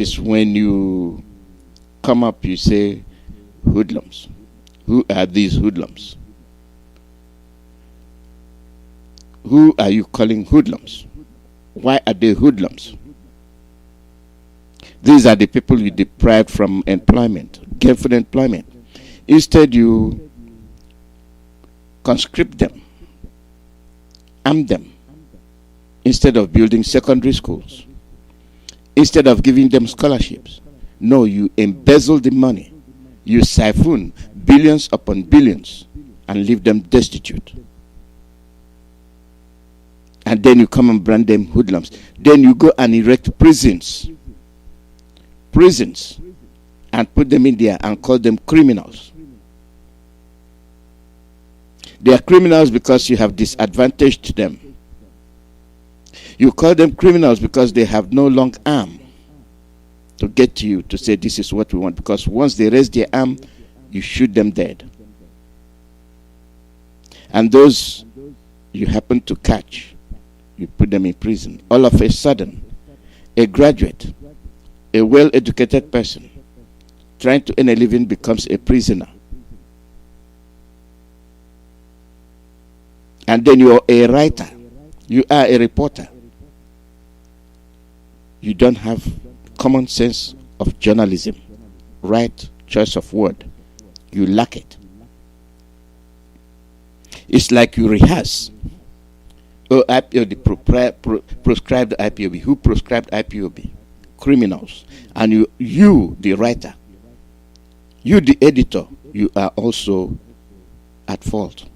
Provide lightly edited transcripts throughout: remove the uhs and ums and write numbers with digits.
is when you come up, you say, hoodlums. Who are these hoodlums? Who are you calling hoodlums? Why are they hoodlums? These are the people you deprived from employment, gainful employment. Instead, you conscript them, arm them, instead of building secondary schools, instead of giving them scholarships. No, you embezzle the money. You siphon billions upon billions and leave them destitute. And then you come and brand them hoodlums. Then you go and erect prisons, and put them in there and call them criminals. They are criminals because you have disadvantaged them. You call them criminals because they have no long arm to get to you to say this is what we want, because once they raise their arm, you shoot them dead. And those you happen to catch, you put them in prison. All of a sudden, a graduate, a well-educated person trying to earn a living becomes a prisoner. And then you are a writer, you are a reporter. You don't have common sense of journalism, right choice of word. You lack it. It's like you rehearse. Oh, IPOB, proscribed IPOB. Who proscribed IPOB? Criminals. And you, the writer, you, the editor, you are also at fault.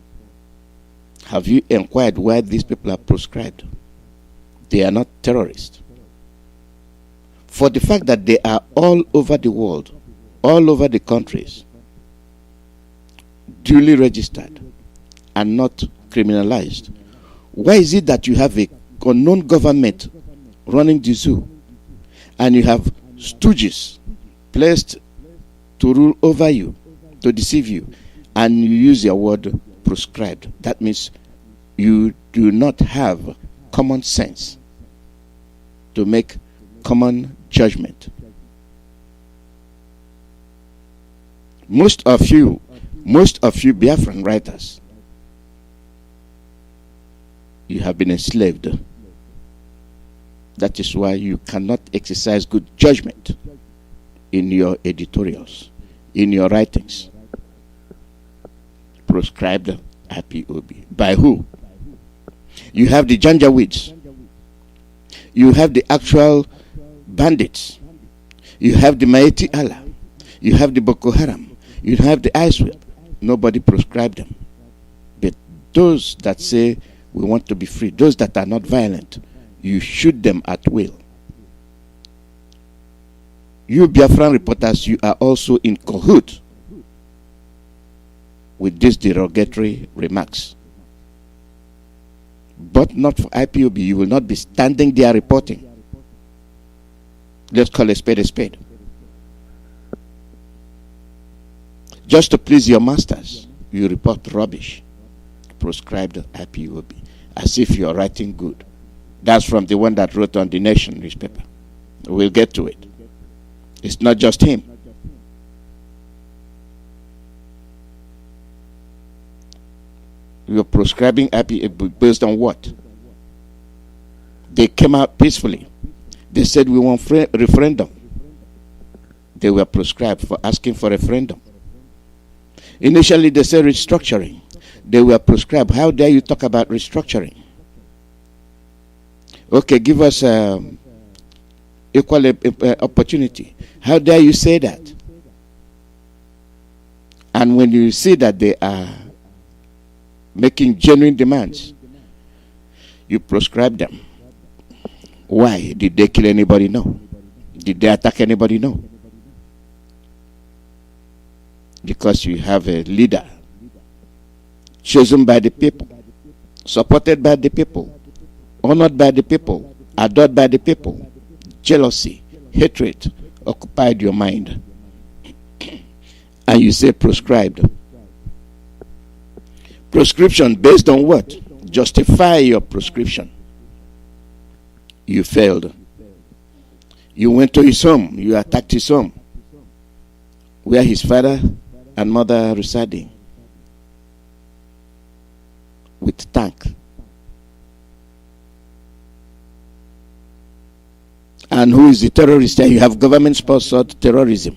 Have you inquired why these people are proscribed? They are not terrorists. For the fact that they are all over the world, all over the countries, duly registered and not criminalized, why is it that you have a unknown government running the zoo and you have stooges placed to rule over you, to deceive you, and you use your word proscribed? That means you do not have common sense to make common judgment. Most of you Biafran writers, you have been enslaved. That is why you cannot exercise good judgment in your editorials, in your writings. Proscribed IPOB. By who? You have the Janjaweeds. You have the actual bandits. You have the Maeti Allah. You have the Boko Haram. You have the ISWAP. Nobody proscribed them. But those that say we want to be free, those that are not violent, you shoot them at will. You Biafran reporters, you are also in cahoot with these derogatory remarks. But not for IPOB. You will not be standing there reporting. Let's call a spade a spade. Just to please your masters, you report rubbish. Proscribed IPOB. As if you are writing good. That's from the one that wrote on the Nation newspaper. We'll get to it. It's not just him. You're proscribing IPOB based on what? They came out peacefully. They said we want referendum. They were proscribed for asking for referendum. Initially they said restructuring. They were proscribed. How dare you talk about restructuring? Okay, give us equal opportunity. How dare you say that? And when you see that they are making genuine demands, you proscribe them. Why? Did they kill anybody? No. Did they attack anybody? No. Because you have a leader chosen by the people, supported by the people, honored by the people, adored by the people. Jealousy, hatred occupied your mind. And you say proscribed. Proscription based on what? Justify your proscription. You failed. You went to his home. You attacked his home, where his father and mother residing, with tank. And who is the terrorist? You have government-sponsored terrorism,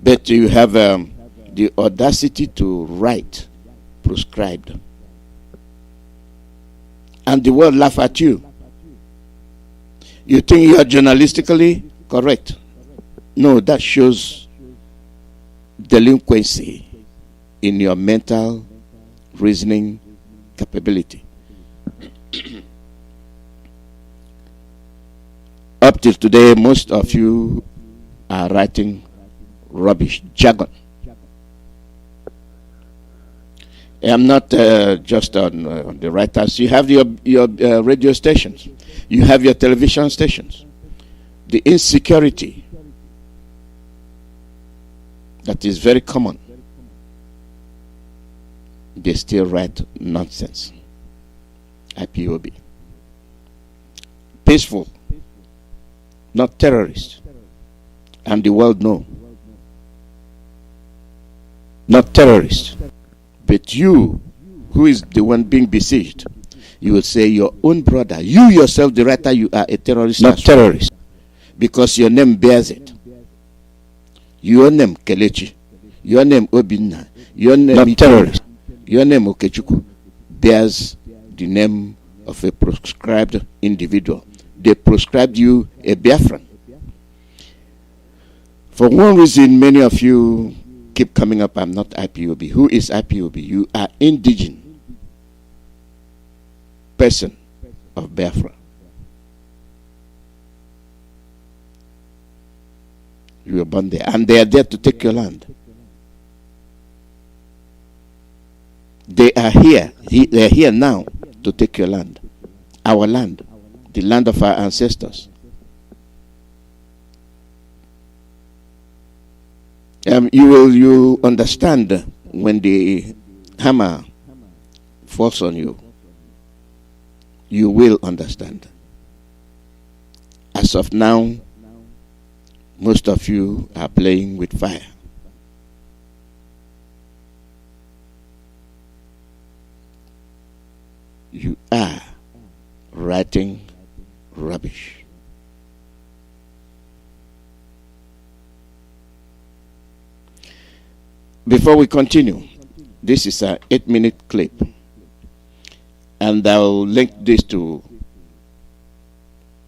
but you have the audacity to write proscribed, and the world laugh at you. You think you are journalistically correct? No, that shows delinquency in your mental reasoning capability. Up till today, most of you are writing rubbish, jargon. I'm not just on the writers. You have your radio stations. You have your television stations. The insecurity that is very common. They still write nonsense. IPOB. Peaceful, not terrorist. And the world know. Not terrorist. But you, who is the one being besieged, you will say your own brother, you yourself, the writer, you are a terrorist. Not terrorist. Because your name bears it. Your name Kelechi, your name Obinna, your name not terrorist. Your name Okechukwu bears the name of a proscribed individual. They proscribed you a Biafran. For one reason, many of you keep coming up, I'm not IPOB. Who is IPOB? You are indigenous person of Biafra. You were born there, and they are there to take your land. They are here. They are here now to take your land, our land, the land of our ancestors. You understand when the hammer falls on you. You will understand. As of now, most of you are playing with fire. You are writing rubbish. Before we continue, this is an 8-minute clip, and I'll link this to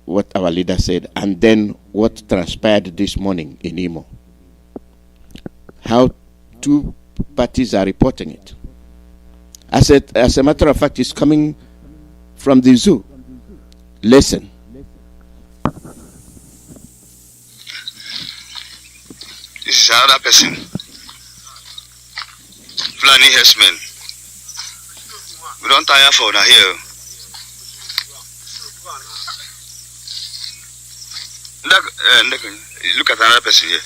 what our leader said, and then what transpired this morning in Imo. How two parties are reporting it. As a matter of fact, it's coming from the zoo. Listen. This is another person. Fulani herdsmen. We don't tire for now here. Look at another person here.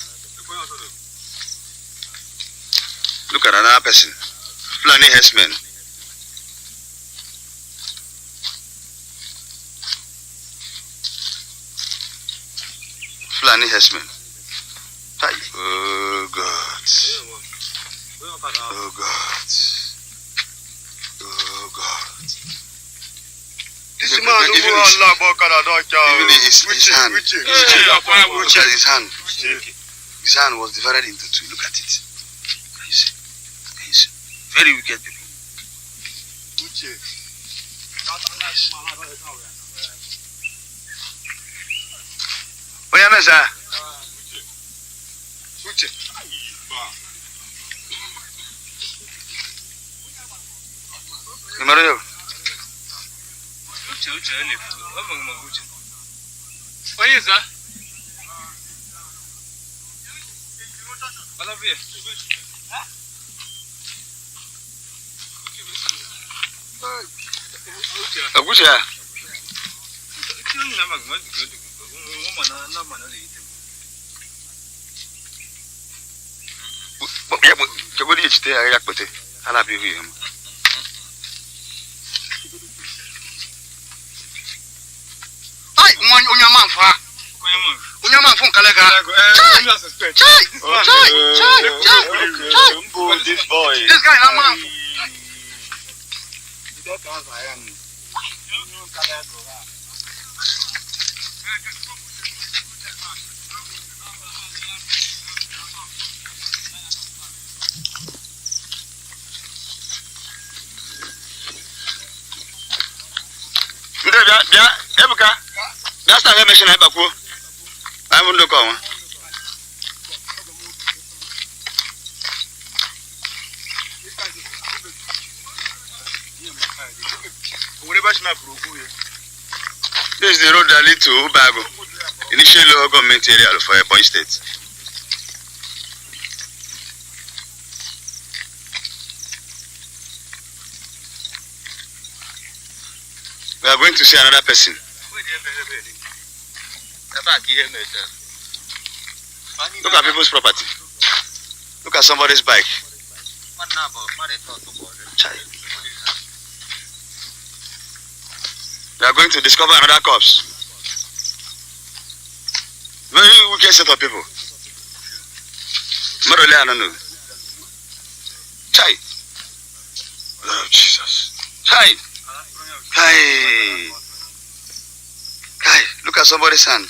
Look at another person. Fulani herdsmen. Fulani herdsmen. Oh God. Oh God. Oh God. This man who Allah even his hand. His hand was divided into two. Look at it. Can you see? Can you see? Very wicked people. Unyama phone kalega. This boy. This guy na man. Bia, Ebuka. That's not mention Ebaku. I won't look on. This is the road that leads to Ubago, initial local government area for Ebonyi State. We are going to see another person. Look at people's property. Look at somebody's bike. We are going to discover another corpse. Very wicked set of people. Morally, I don't know. Chai. Oh, Jesus. Chai. Kai. Look at somebody's hand.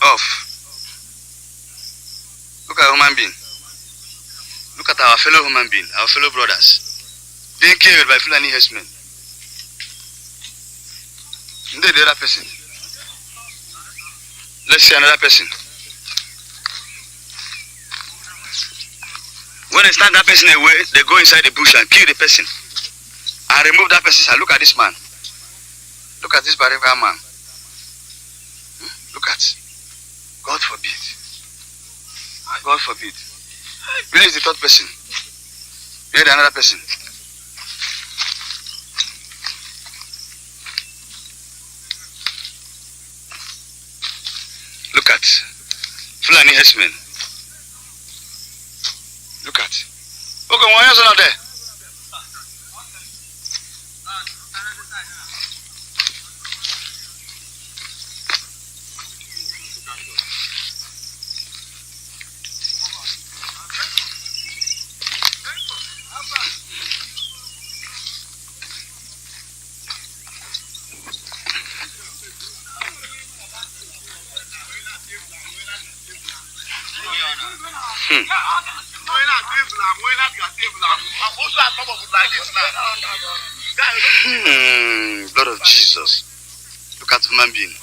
Off. Look at a human being. Look at our fellow human being, our fellow brothers. Being killed by Fulani herdsmen. The other person. Let's see another person. When they stand that person away, they go inside the bush and kill the person. And remove that person. Look at this man. Look at this Bariga man. Look at. God forbid. God forbid. Where is the third person? Where is another person? Look at. Fulani herdsmen. Look at. Okay, why is not there? Blood of Jesus. Look at human being.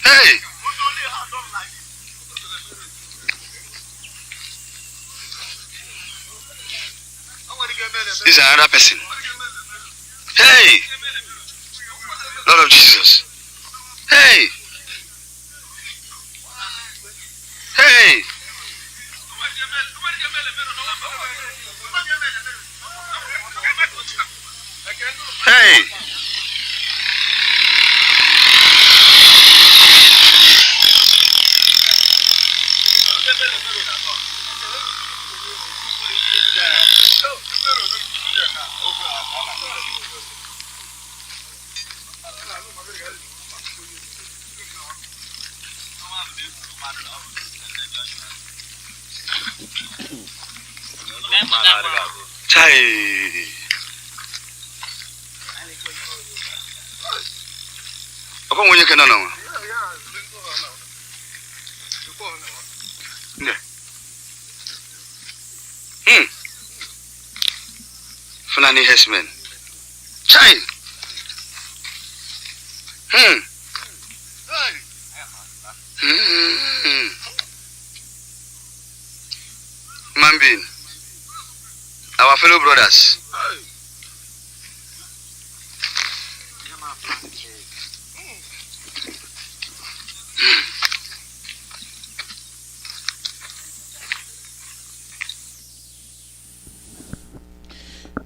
Hey! This is another person. Hey! Blood of Jesus. Hey! Hey! Hey! Chai. Apa mau nyekan nong? Ne. Fulani herdsmen. Chai. Human being. Our fellow brothers.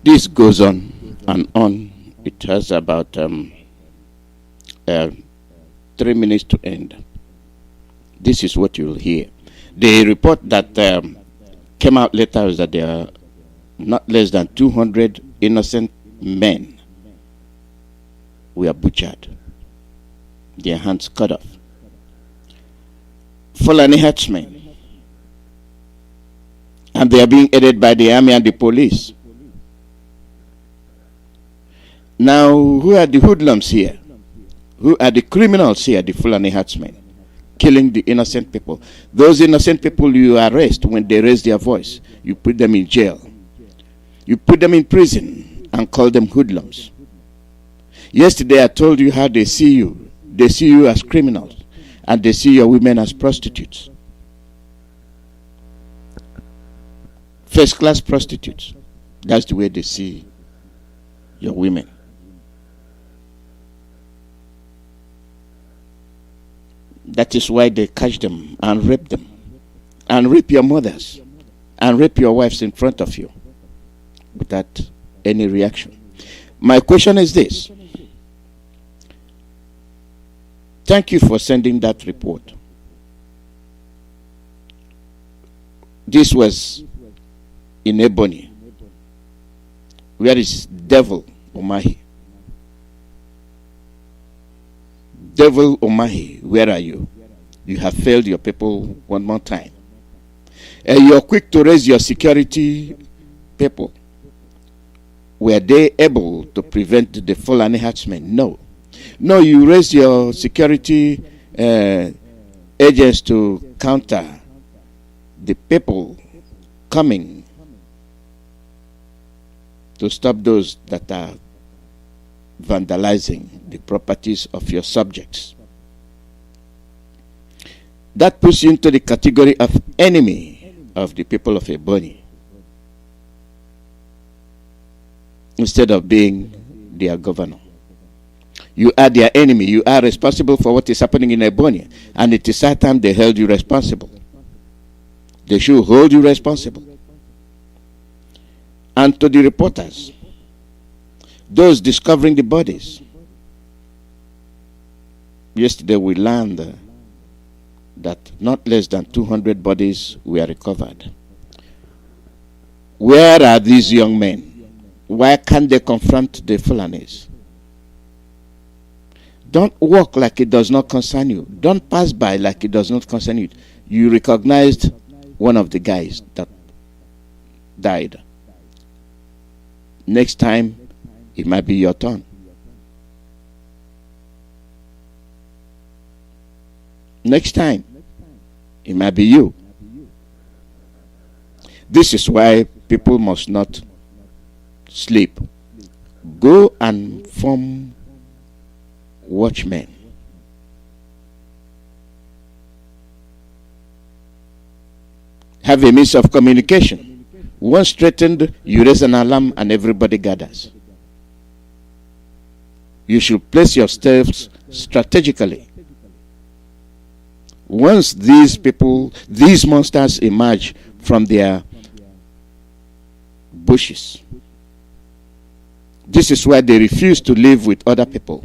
This goes on and on. It has about 3 minutes to end. This is what you'll hear. The report that came out later is that there are not less than 200 innocent men were butchered, their hands cut off. Fulani herdsmen, and they are being aided by the army and the police. Now, who are the hoodlums here? Who are the criminals here, the Fulani herdsmen, killing the innocent people? Those innocent people you arrest when they raise their voice. You put them in jail. You put them in prison and call them hoodlums. Yesterday I told you how they see you. They see you as criminals, and they see your women as prostitutes. First-class prostitutes. That's the way they see your women. That is why they catch them, and rape your mothers, and rape your wives in front of you without any reaction. My question is this. Thank you for sending that report. This was in Ebony. Where is Devil Omahi? Devil Omahi, where are you? You have failed your people one more time. And you're quick to raise your security people. Were they able to prevent the Fulani herdsmen? No. No, you raise your security agents to counter the people coming to stop those that are vandalizing the properties of your subjects. That puts you into the category of enemy of the people of Ebony, instead of being their governor. You are their enemy. You are responsible for what is happening in Ebony, and it is high time they held you responsible. They should hold you responsible. And to the reporters, those discovering the bodies, yesterday we learned that not less than 200 bodies were recovered. Where are these young men? Why can't they confront the Fulanis? Don't walk like it does not concern you. Don't pass by like it does not concern you. You recognized one of the guys that died. Next time, it might be your turn. Next time, it might be you. This is why people must not sleep. Go and form watchmen. Have a means of communication. Once threatened, you raise an alarm and everybody gathers. You should place yourselves strategically. Once these people, these monsters emerge from their bushes, this is why they refuse to live with other people.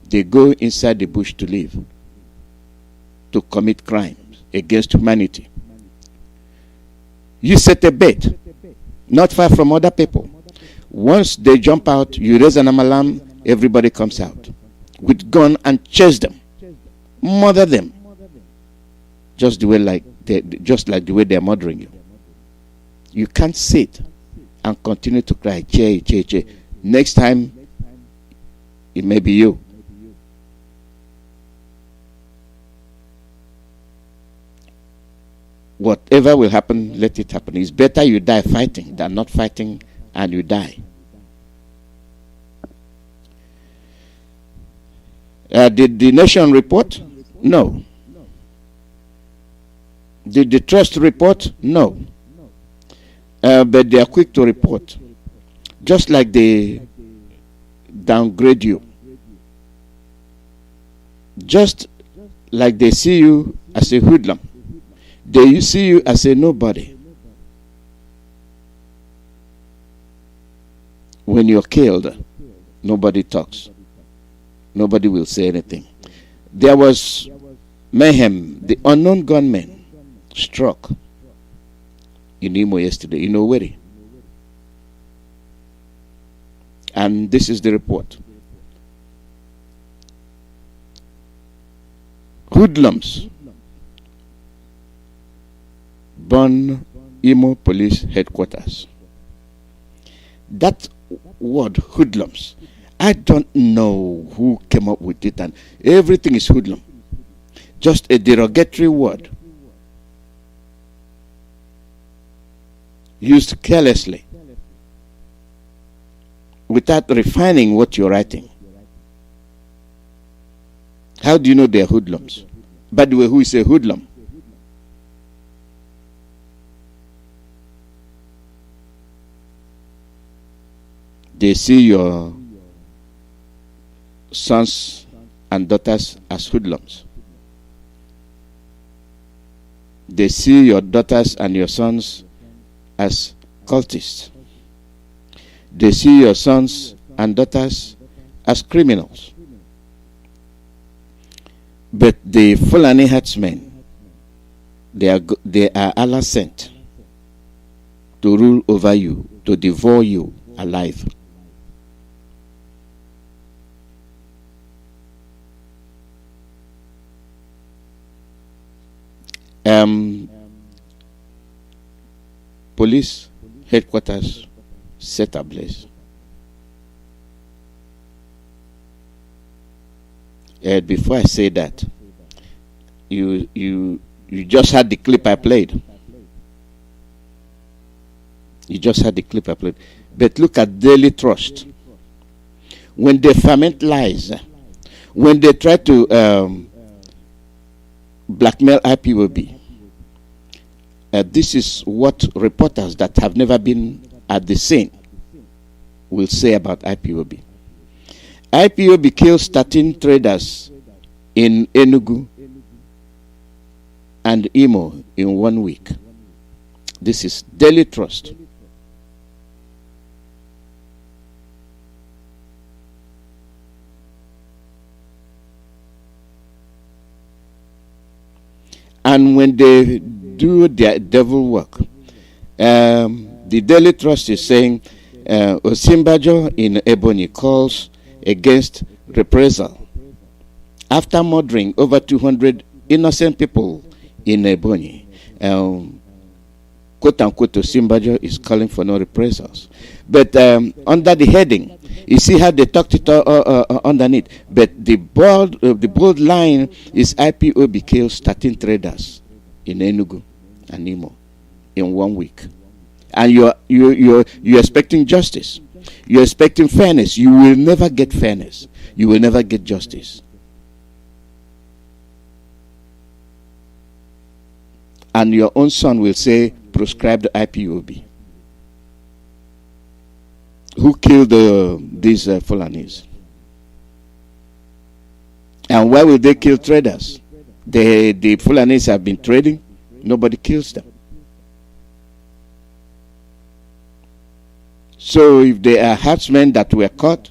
They go inside the bush to live, to commit crimes against humanity. You set a bait, not far from other people. Once they jump out, you raise an alarm, everybody comes out with gun and chase them, murder them, just the way the way they're murdering you. You can't sit and continue to cry, che, che, che. Next time, it may be you. Whatever will happen, let it happen. It's better you die fighting than not fighting and you die. Did the Nation report? No. Did the Trust report? No. But they are quick to report. Just like they downgrade you. Just like they see you as a hoodlum. They see you as a nobody. When you're killed, nobody talks. Nobody will say anything. There was mayhem. The unknown gunmen struck in Imo yesterday, in Owerri. And this is the report. hoodlums burn Imo Police Headquarters. That word, hoodlums, I don't know who came up with it, and everything is hoodlum. Just a derogatory word used carelessly without refining what you're writing. How do you know they're hoodlums? By the way, who is a hoodlum? They see your sons and daughters as hoodlums. They see your daughters and your sons as cultists. They see your sons and daughters as criminals. But the Fulani herdsmen, they are Allah sent to rule over you, to devour you alive. Police headquarters set ablaze. Before I say that, you just had the clip I played. You just had the clip I played. But look at Daily Trust. When they ferment lies, when they try to blackmail IPOB, this is what reporters that have never been at the scene will say about IPOB. IPOB kills 13 traders in Enugu and Imo in 1 week. This is Daily Trust. And when they do their devil work, the Daily Trust is saying Osimbajo in Ebonyi calls against reprisal after murdering over 200 innocent people in Ebonyi. Quote unquote, Osimbajo is calling for no reprisals. But under the heading, you see how they talked it underneath. But the bold line is IPOB kills 13 traders in Enugu and Imo in 1 week. And you're expecting justice. You're expecting fairness. You will never get fairness. You will never get justice. And your own son will say, proscribed IPOB. Who killed these Fulanis? And why will they kill traders? The Fulanis have been trading. Nobody kills them. So if they are herdsmen that were caught,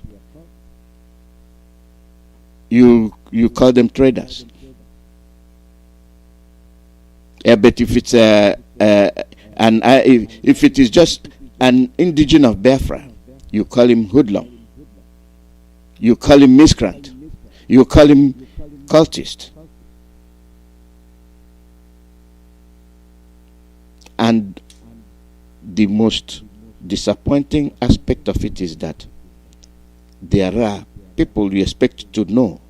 you call them traders. But if it's if it is just an indigene of Biafra, you call him hoodlum. You call him miscreant. You call him cultist. And the most disappointing aspect of it is that there are people you expect to know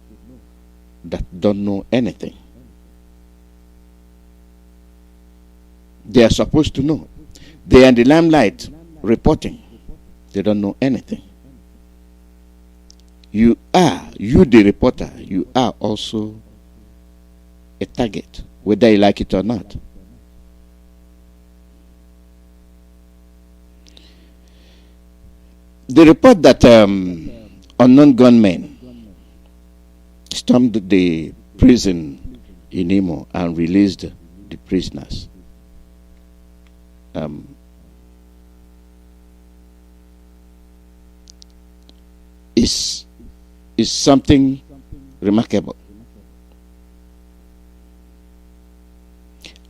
that don't know anything. They are supposed to know. They are in the limelight reporting. They don't know anything. You the reporter, you are also a target, whether you like it or not. The report that unknown gunmen stormed the prison in Imo and released the prisoners is something remarkable.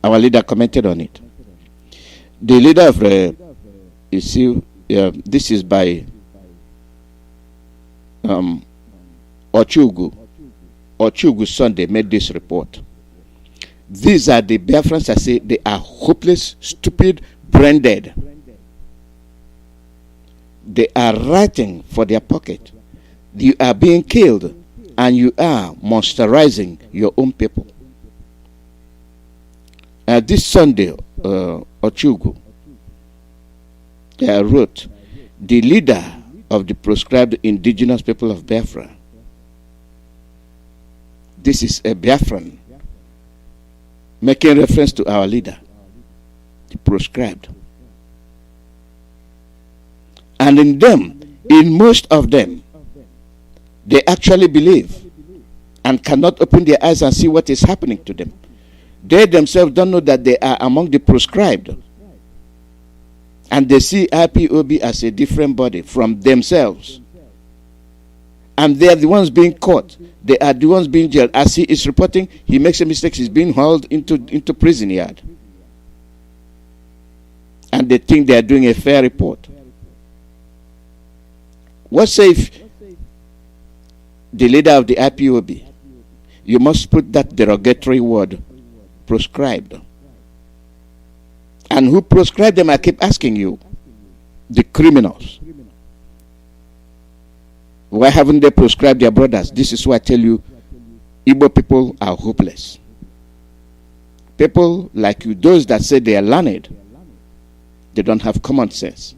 Our leader commented on it. The leader of you see, this is by Ochugu, Ochugu Sunday made this report. These are the Biafrans I say they are hopeless, stupid, brain dead. They are writing for their pocket. You are being killed and you are monsterizing your own people. This Sunday, Ochugu wrote, the leader of the proscribed indigenous people of Biafra. This is a Biafran making reference to our leader, the proscribed. And in most of them, they actually believe and cannot open their eyes and see what is happening to them. They themselves don't know that they are among the proscribed. And they see IPOB as a different body from themselves. And they are the ones being caught. They are the ones being jailed. As he is reporting, he makes a mistake, he's being hauled into prison yard. And they think they are doing a fair report. What say if the leader of the IPOB, you must put that derogatory word, proscribed. And who proscribed them, I keep asking you? The criminals. Why haven't they proscribed their brothers? This is why I tell you, Igbo people are hopeless. People like you, those that say they are learned, they don't have common sense.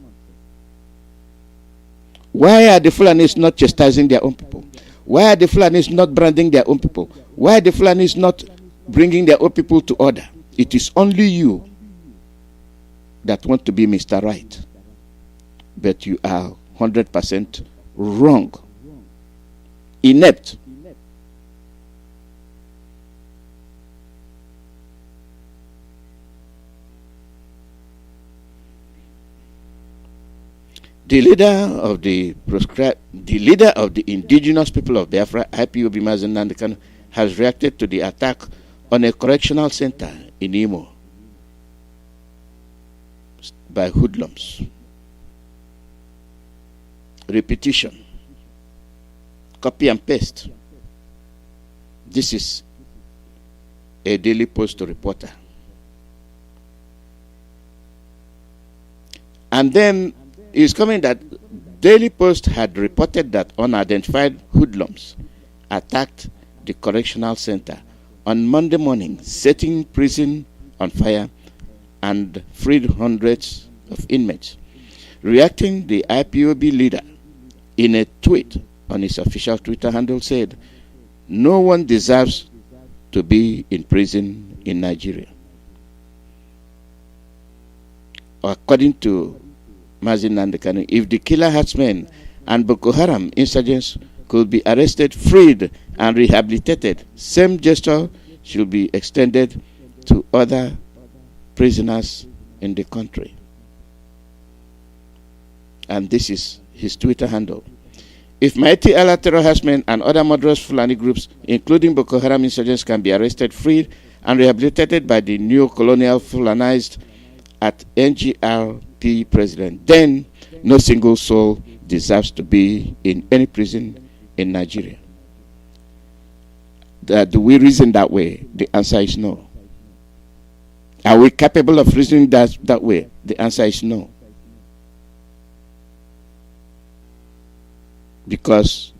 Why are the Fulanis not chastising their own people? Why are the Fulanis not branding their own people? Why are the Fulanis not bringing their own people to order? It is only you that want to be Mr. Right. But you are 100% wrong. Inept. The leader of the indigenous people of Biafra, IPOB Mazi Nnamdi Kanu, has reacted to the attack on a correctional center in Imo by hoodlums. Repetition. Copy and paste. This is a Daily Post reporter. And then it's coming that Daily Post had reported that unidentified hoodlums attacked the correctional center on Monday morning, setting prison on fire and freed hundreds of inmates. Reacting, the IPOB leader, in a tweet on his official Twitter handle, said, "No one deserves to be in prison in Nigeria." According to Mazi Nnamdi Kanu, if the killer herdsmen and Boko Haram insurgents could be arrested, freed, and rehabilitated, same gesture should be extended to other prisoners in the country. And this is his Twitter handle. If mighty Allah terror herdsmen and other murderous Fulani groups, including Boko Haram insurgents, can be arrested, freed, and rehabilitated by the neo-colonial Fulanized at NGRP president, then no single soul deserves to be in any prison in Nigeria. Do we reason that way? The answer is no. Are we capable of reasoning that way? The answer is no. Because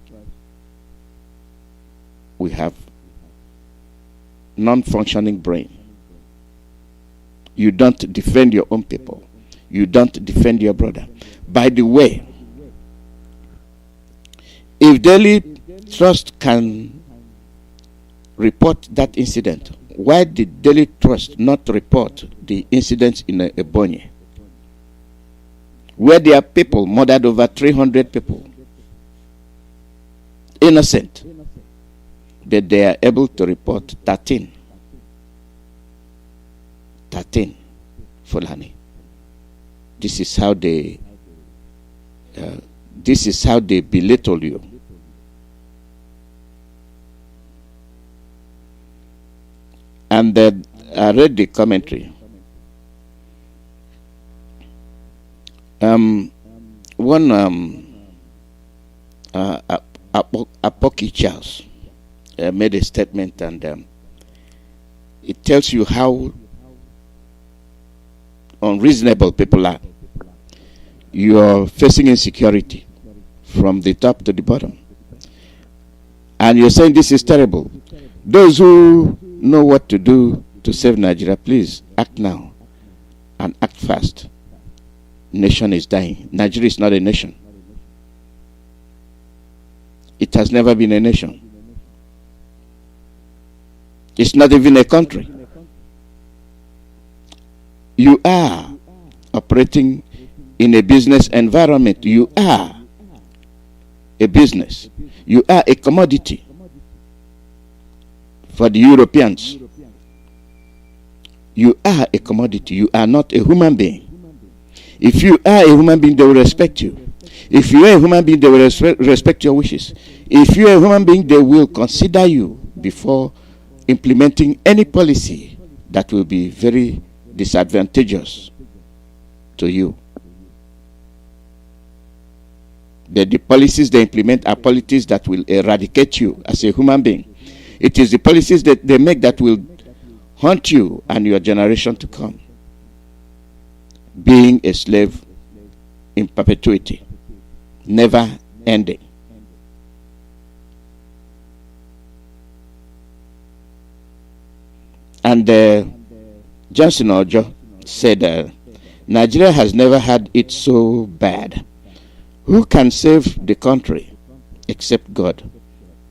we have non-functioning brain. You don't defend your own people. You don't defend your brother. By the way, if Daily Trust can report that incident, why did Daily Trust not report the incidents in Ebonyi, where there are people murdered, over 300 people, innocent, that they are able to report 13 Fulani? This is how they belittle you. And then I read the commentary. Apoki Charles, made a statement, and it tells you how unreasonable people are. You are facing insecurity from the top to the bottom, and you're saying this is terrible. Those who know what to do to save Nigeria, please act now and act fast. Nation is dying. Nigeria is not a nation. It has never been a nation. It's not even a country. You are operating in a business environment. You are a business. You are a commodity for the Europeans. You are a commodity. You are not a human being. If you are a human being, they will respect you. If you are a human being, they will respect your wishes. If you are a human being, they will consider you before implementing any policy that will be very disadvantageous to you. The policies they implement are policies that will eradicate you as a human being. It is the policies that they make that will haunt you and your generation to come, being a slave in perpetuity, never ending. And Johnson Ojo said, Nigeria has never had it so bad. Who can save the country except God?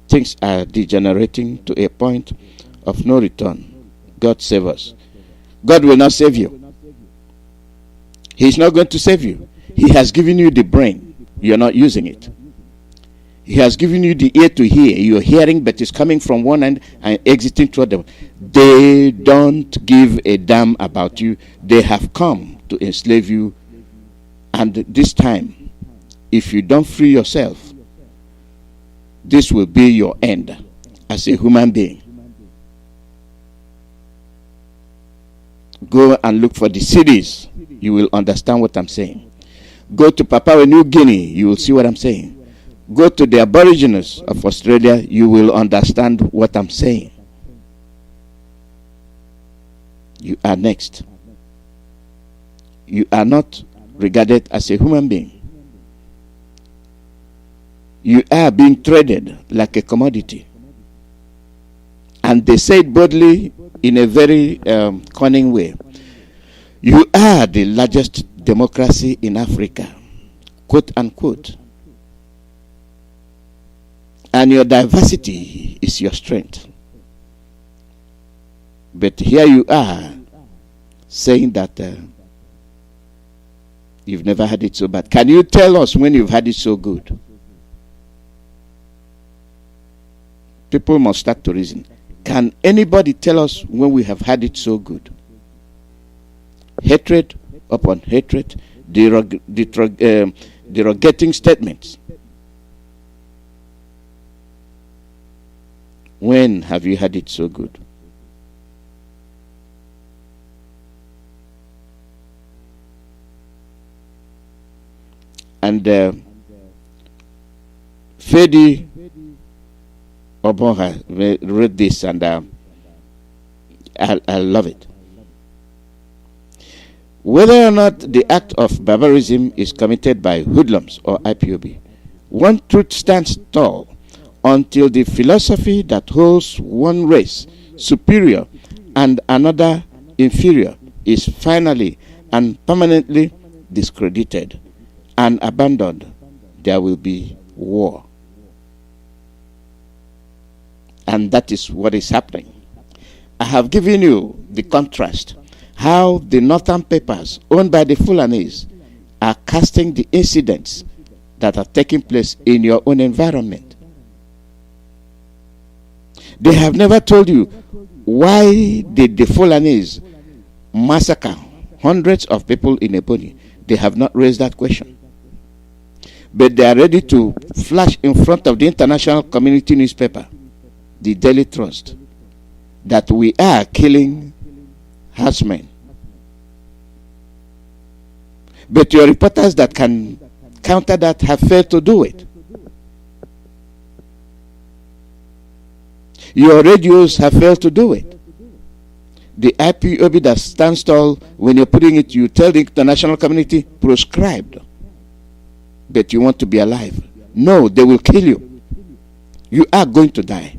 Things are degenerating to a point of no return. God save us. God will not save you. He is not going to save you. He has given you the brain. You are not using it. He has given you the ear to hear. You are hearing, but it's coming from one end and exiting toward them. They don't give a damn about you. They have come to enslave you. And this time, if you don't free yourself, this will be your end as a human being. Go and look for the cities. You will understand what I'm saying. Go to Papua New Guinea. You will see what I'm saying. Go to the Aborigines of Australia. You will understand what I'm saying. You are next. You are not regarded as a human being. You are being traded like a commodity. And they say it boldly in a very cunning way. You are the largest democracy in Africa, quote unquote. And your diversity is your strength. But here you are saying that you've never had it so bad. Can you tell us when you've had it so good? People must start to reason. Can anybody tell us when we have had it so good? Hatred upon hatred, derogating statements. When have you had it so good? And Fedi Obonha read this, and I love it. Whether or not the act of barbarism is committed by hoodlums or IPOB, one truth stands tall: until the philosophy that holds one race superior and another inferior is finally and permanently discredited and abandoned, there will be war. And that is what is happening. I have given you the contrast, how the northern papers owned by the Fulanis are casting the incidents that are taking place in your own environment. They have never told you why did the Fulanis massacre hundreds of people in Ebonyi. They have not raised that question. But they are ready to flash in front of the international community newspaper, the Daily Trust, that we are killing herdsmen. But your reporters that can counter that have failed to do it. Your radios have failed to do it. The IPOB that stands tall, when you're putting it, you tell the international community, proscribed. But you want to be alive. No, they will kill you. You are going to die.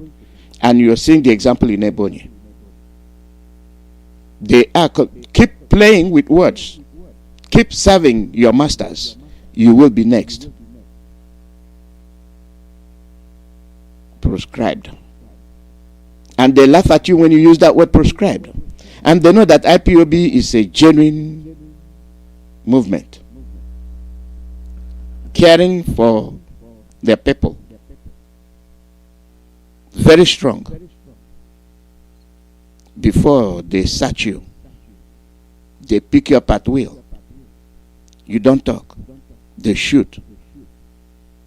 And you're seeing the example in Ebonyi. They are, keep playing with words. Keep serving your masters. You will be next. Proscribed. And they laugh at you when you use that word proscribed. And they know that IPOB is a genuine movement, caring for their people. Very strong. Before they search you, they pick you up at will. You don't talk. They shoot.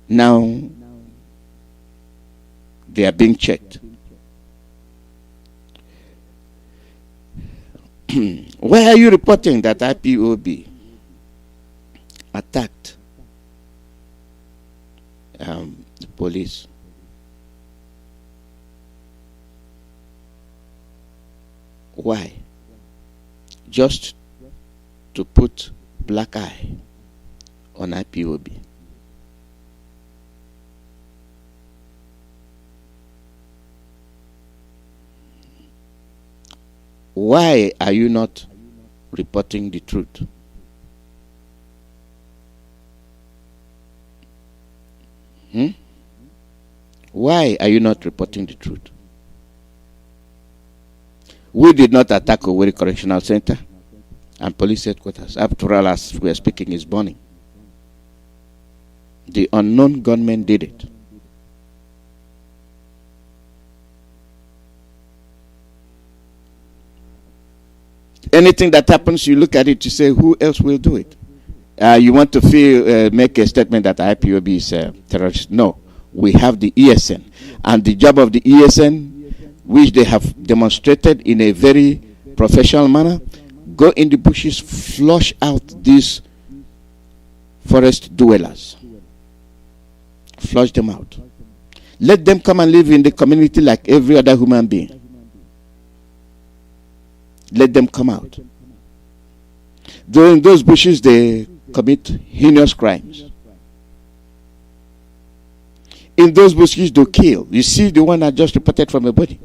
Now they are being checked. Why are you reporting that IPOB attacked the police? Why? Just to put black eye on IPOB. Why are you not reporting the truth? Why are you not reporting the truth? We did not attack Owerri Correctional Center and police headquarters. After all, as we are speaking, is burning. The unknown gunmen did it. Anything that happens, you look at it, you say, who else will do it? You want to make a statement that IPOB is a terrorist. No, we have the ESN. And the job of the ESN, which they have demonstrated in a very professional manner, go in the bushes, flush out these forest dwellers. Flush them out. Let them come and live in the community like every other human being. Let them come out. During those bushes, they commit heinous crimes. In those bushes, they kill. You see the one I just reported from a body.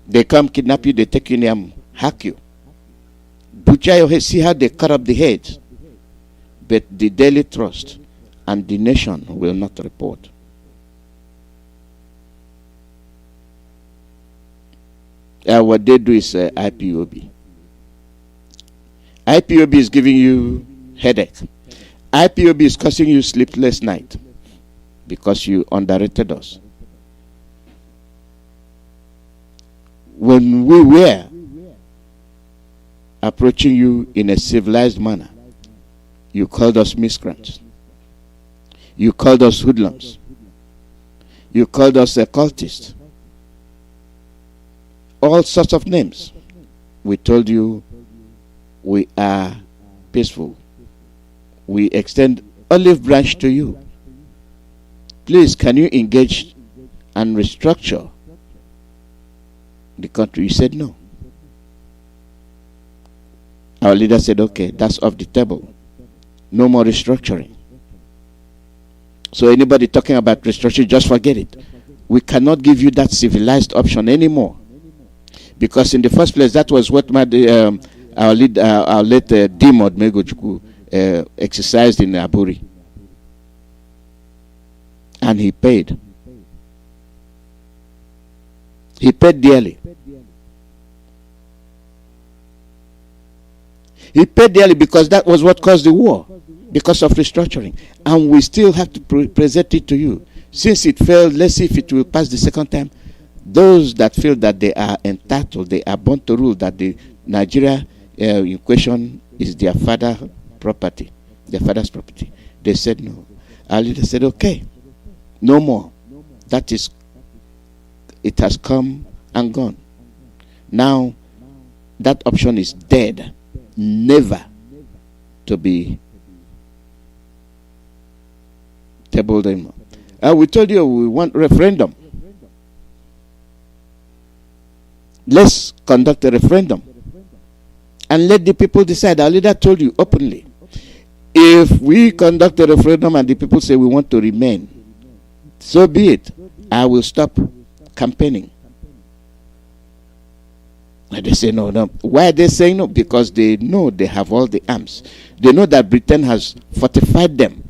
They come, kidnap you, they take you and hack you. Butcher your head, see how they cut up the heads. But the Daily Trust and the nation will not report. What they do is IPOB. IPOB is giving you headache. IPOB is causing you sleepless night because you underrated us. When we were approaching you in a civilized manner, you called us miscreants. You called us hoodlums. You called us occultists. All sorts of names. We told you we are peaceful. We extend olive branch to you. Please, can you engage and restructure the country? You said no. Our leader said, okay, that's off the table. No more restructuring. So anybody talking about restructuring, just forget it. We cannot give you that civilized option anymore. Because in the first place, that was what our late Dimod Megochukwu exercised in Aburi. And he paid. He paid dearly. He paid dearly because that was what caused the war, because of restructuring. And we still have to present it to you. Since it failed, let's see if it will pass the second time. Those that feel that they are entitled, they are born to rule, that the Nigeria in question is their father's property, they said no. Our leader said, okay, no more. That is, it has come and gone. Now, that option is dead, never to be tabled anymore. We told you we want referendum. Let's conduct a referendum and let the people decide. Our leader told you openly, if we conduct a referendum and the people say we want to remain, so be it. I will stop campaigning. And they say no. Why are they saying no? Because they know they have all the arms. They know that Britain has fortified them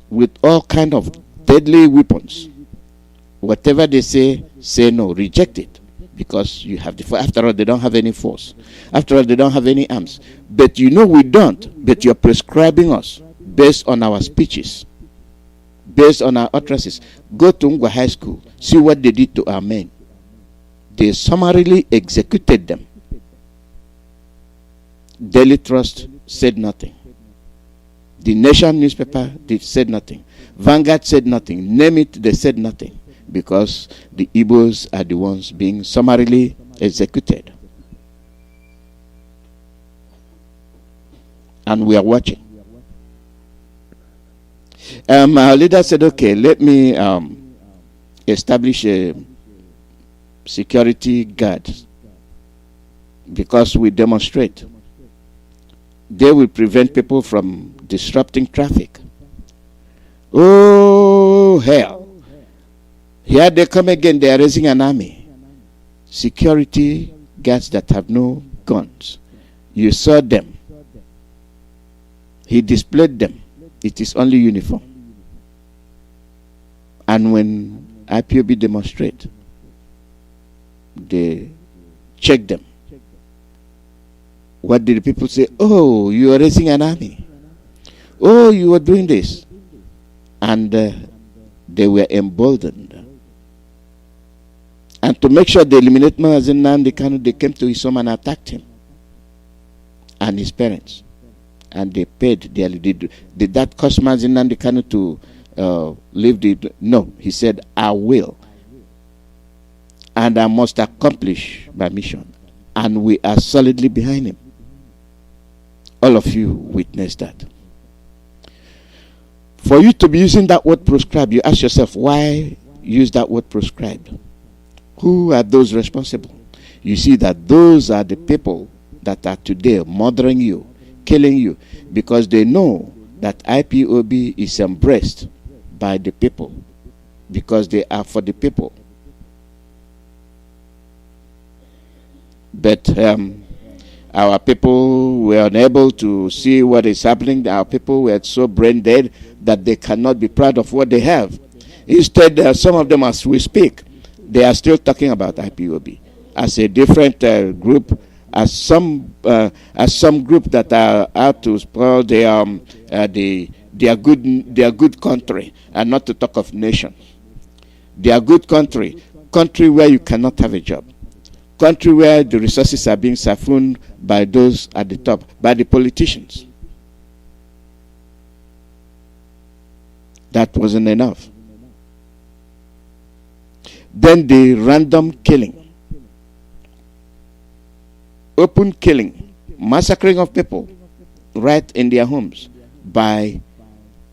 with all kind of deadly weapons. Whatever they say no, reject it. Because you have after all, they don't have any force. After all, they don't have any arms. But you know we don't. But you're prescribing us based on our speeches, based on our utterances. Go to Ngwa High School, see what they did to our men. They summarily executed them. Daily Trust said nothing. The Nation newspaper said nothing. Vanguard said nothing. Name it, they said nothing. Because the Igbos are the ones being summarily executed. And we are watching. Our leader said, okay, let me establish a security guard, because we demonstrate. They will prevent people from disrupting traffic. Oh, hell. Here they come again. They are raising an army. Security guards that have no guns. You saw them. He displayed them. It is only uniform. And when IPOB demonstrate, they check them. What did the people say? Oh, you are raising an army. Oh, you are doing this. And they were emboldened. And to make sure they eliminate Mazi Nnamdi Kanu, they came to his home and attacked him and his parents. And they paid dearly. Did that cost Mazi Nnamdi Kanu to leave the... No, he said, I will. And I must accomplish my mission. And we are solidly behind him. All of you witnessed that. For you to be using that word proscribed, you ask yourself, why use that word proscribed? Who are those responsible? You see that those are the people that are today murdering you, killing you, because they know that IPOB is embraced by the people, because they are for the people. But our people were unable to see what is happening. Our people were so brain dead that they cannot be proud of what they have. Instead, some of them, as we speak, they are still talking about IPOB as a different group, as some group that are out to spoil their good country, and not to talk of nation. Their good country where you cannot have a job. Country where the resources are being siphoned by those at the top, by the politicians. That wasn't enough. Then the random killing, open killing, massacring of people right in their homes by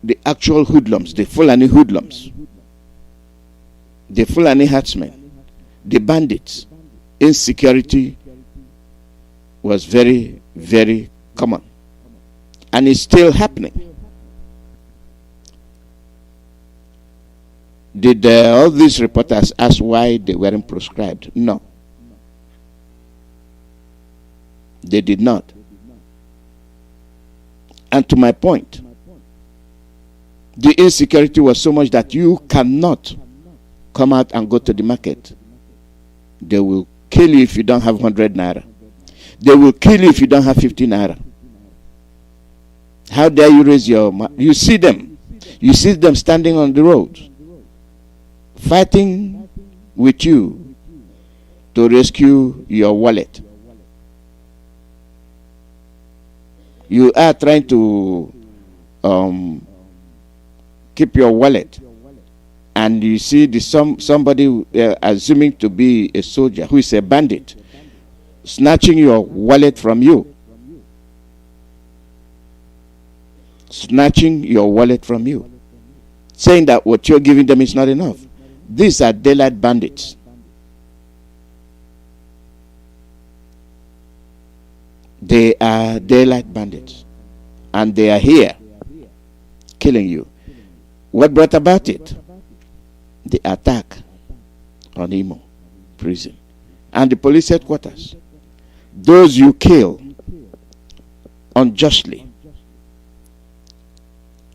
the actual hoodlums, the Fulani hoodlums, the Fulani herdsmen, the bandits. Insecurity was very, very common, and it's still happening. Did all these reporters ask why they weren't proscribed? No, they did not. And to my point, the insecurity was so much that you cannot come out and go to the market. They will kill you if you don't have 100 naira. They will kill you if you don't have 50 naira. How dare you raise your... You see them standing on the road, fighting with you to rescue your wallet. You are trying to keep your wallet, and you see somebody assuming to be a soldier who is a bandit, snatching your wallet from you. Snatching your wallet from you. Saying that what you're giving them is not enough. These are daylight bandits. They are daylight bandits, and they are here killing you. What brought about it? The attack on Imo prison and the police headquarters. Those you kill unjustly,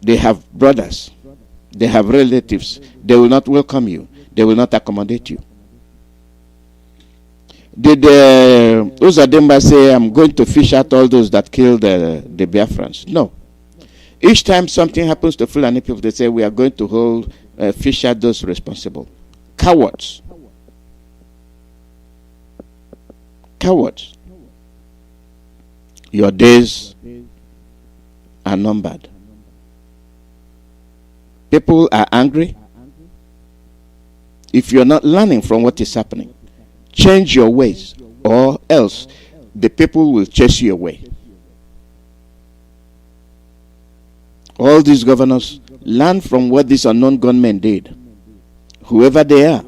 they have brothers, they have relatives. They will not welcome you. They will not accommodate you. Did Uzadimba say, I'm going to fish out all those that killed the Biafrans? No. Each time something happens to Fulani people, they say, we are going to fish out those responsible. Cowards. Cowards. Your days are numbered. People are angry. If you're not learning from what is happening, change your ways, or else the people will chase you away. All these governors, learn from what these unknown gunmen did, whoever they are.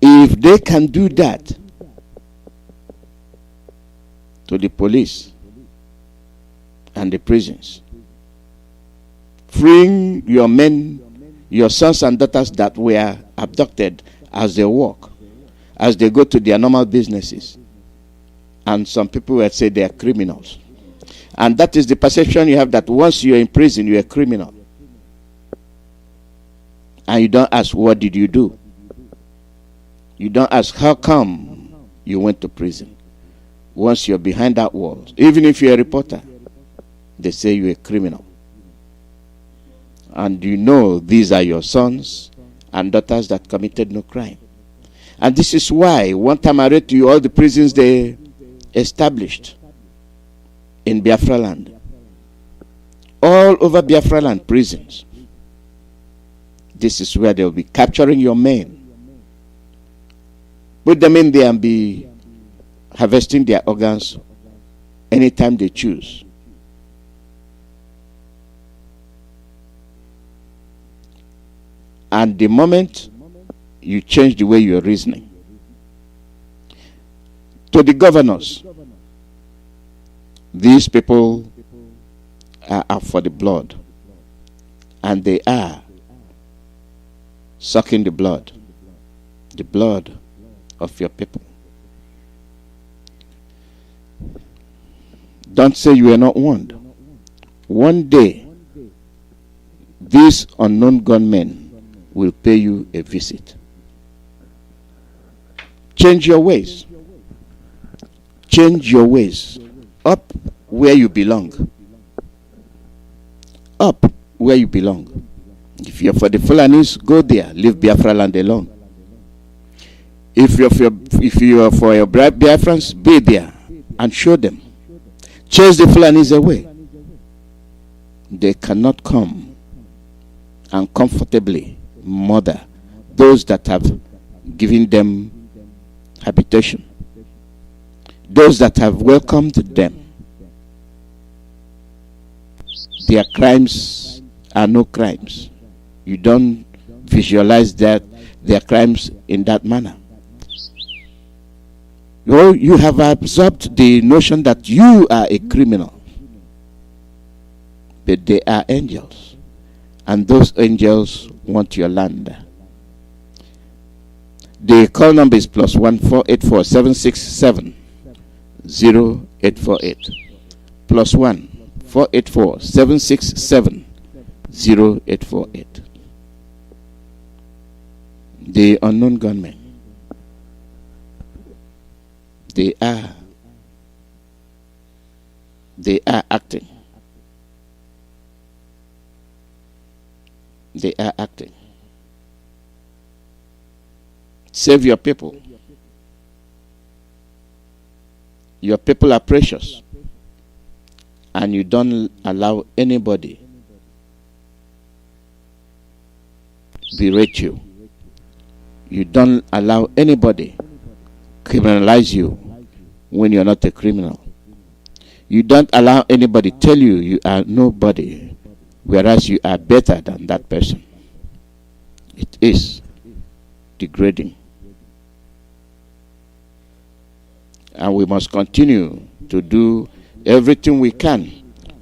If they can do that to the police and the prisons, freeing your men, your sons and daughters that were abducted as they walk, as they go to their normal businesses. And some people will say they are criminals. And that is the perception you have, that once you're in prison, you're a criminal. And you don't ask, what did you do? You don't ask, how come you went to prison? Once you're behind that wall, even if you're a reporter, they say you're a criminal. And you know these are your sons and daughters that committed no crime. And this is why, one time I read to you all the prisons they established in Biafra land. All over Biafra land, prisons. This is where they'll be capturing your men. Put them in there and be harvesting their organs anytime they choose. And the moment you change the way you're reasoning, to the governors, these people are out for the blood, and they are sucking the blood of your people. Don't say you are not warned. One day, these unknown gunmen will pay you a visit. Change your ways. Change your ways. Up where you belong. Up where you belong. If you're for the Fulanis, go there. Leave Biafra land alone. If you're for your Biafrans, be there and show them. Chase the Fulanis away. They cannot come and comfortably murder those that have given them habitation, those that have welcomed them. Their crimes are no crimes. You don't visualize that their crimes in that manner. You have absorbed the notion that you are a criminal, but they are angels, and those angels want your land. The call number is +1 484 767 0848. +1 484 767 0848. The unknown gunmen. They are acting. They are acting. Save your people. Your people are precious. And you don't allow anybody berate you. You don't allow anybody criminalize you when you're not a criminal. You don't allow anybody tell you you are nobody, whereas you are better than that person. It is degrading. And we must continue to do everything we can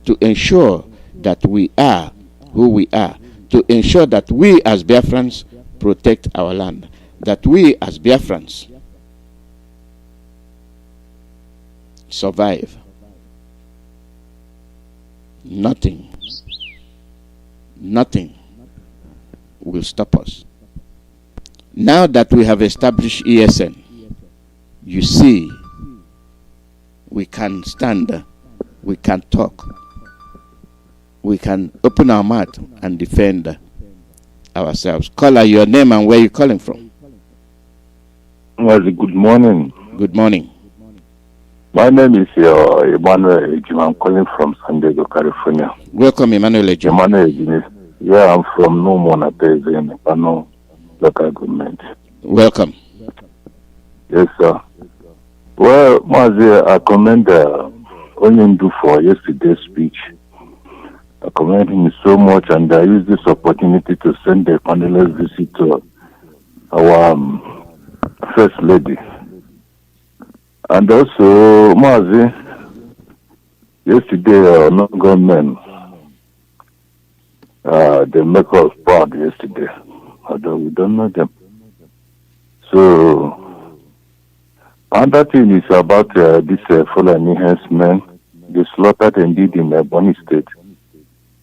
to ensure that we are who we are, to ensure that we as Biafrans protect our land, that we as Biafrans survive. Nothing will stop us. Now that we have established ESN, you see, we can stand, we can talk, we can open our mouth and defend ourselves. Caller, your name and where you're calling from. Good morning. Good morning. My name is Emmanuel Ejim. I'm calling from San Diego, California. Welcome, Emmanuel Ejim. Emmanuel Ejim. Yeah, I'm from No Monatez in Pano local government. Welcome. Yes, sir. Well, Mazi, I commend Onyendu for yesterday's speech. I commend him so much, and I use this opportunity to send a condolence visit to our First Lady. And also, Mazi, yesterday, non-government, they make us proud yesterday, although we don't know them. So, another thing is about this Fulani herdsmen, they slaughtered indeed in Bonny State.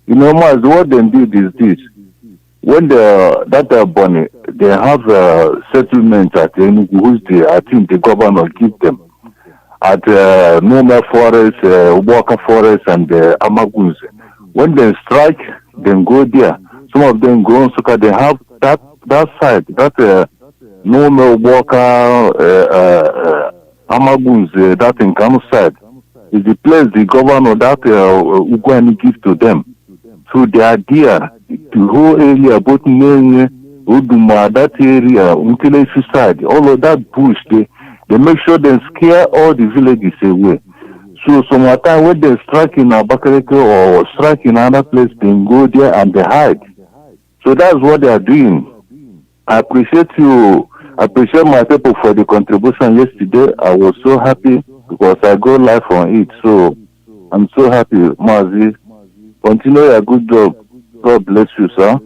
You know, Mazi, what they did is this. When that Bonny, they have a settlement at Enugu, I think the governor give them at Noma Forest, Ubwaka Forest, and Amagunze. When they strike, then go there. Some of them go on Suka. They have that side, that Noma Ubwaka Amagunze, that in Kano side, is the place the governor that Ugwani give to them. So they are there. The whole area, both Nene, Uduma, that area, Unkilesu side, all of that bush, they make sure they scare all the villages away. So some time when they strike in Abakaleke or strike in another place, they go there and they hide. So that's what they are doing. I appreciate you. I appreciate my people for the contribution yesterday. I was so happy because I go live on it. So I'm so happy, Mazi. Continue your good job. God bless you, sir.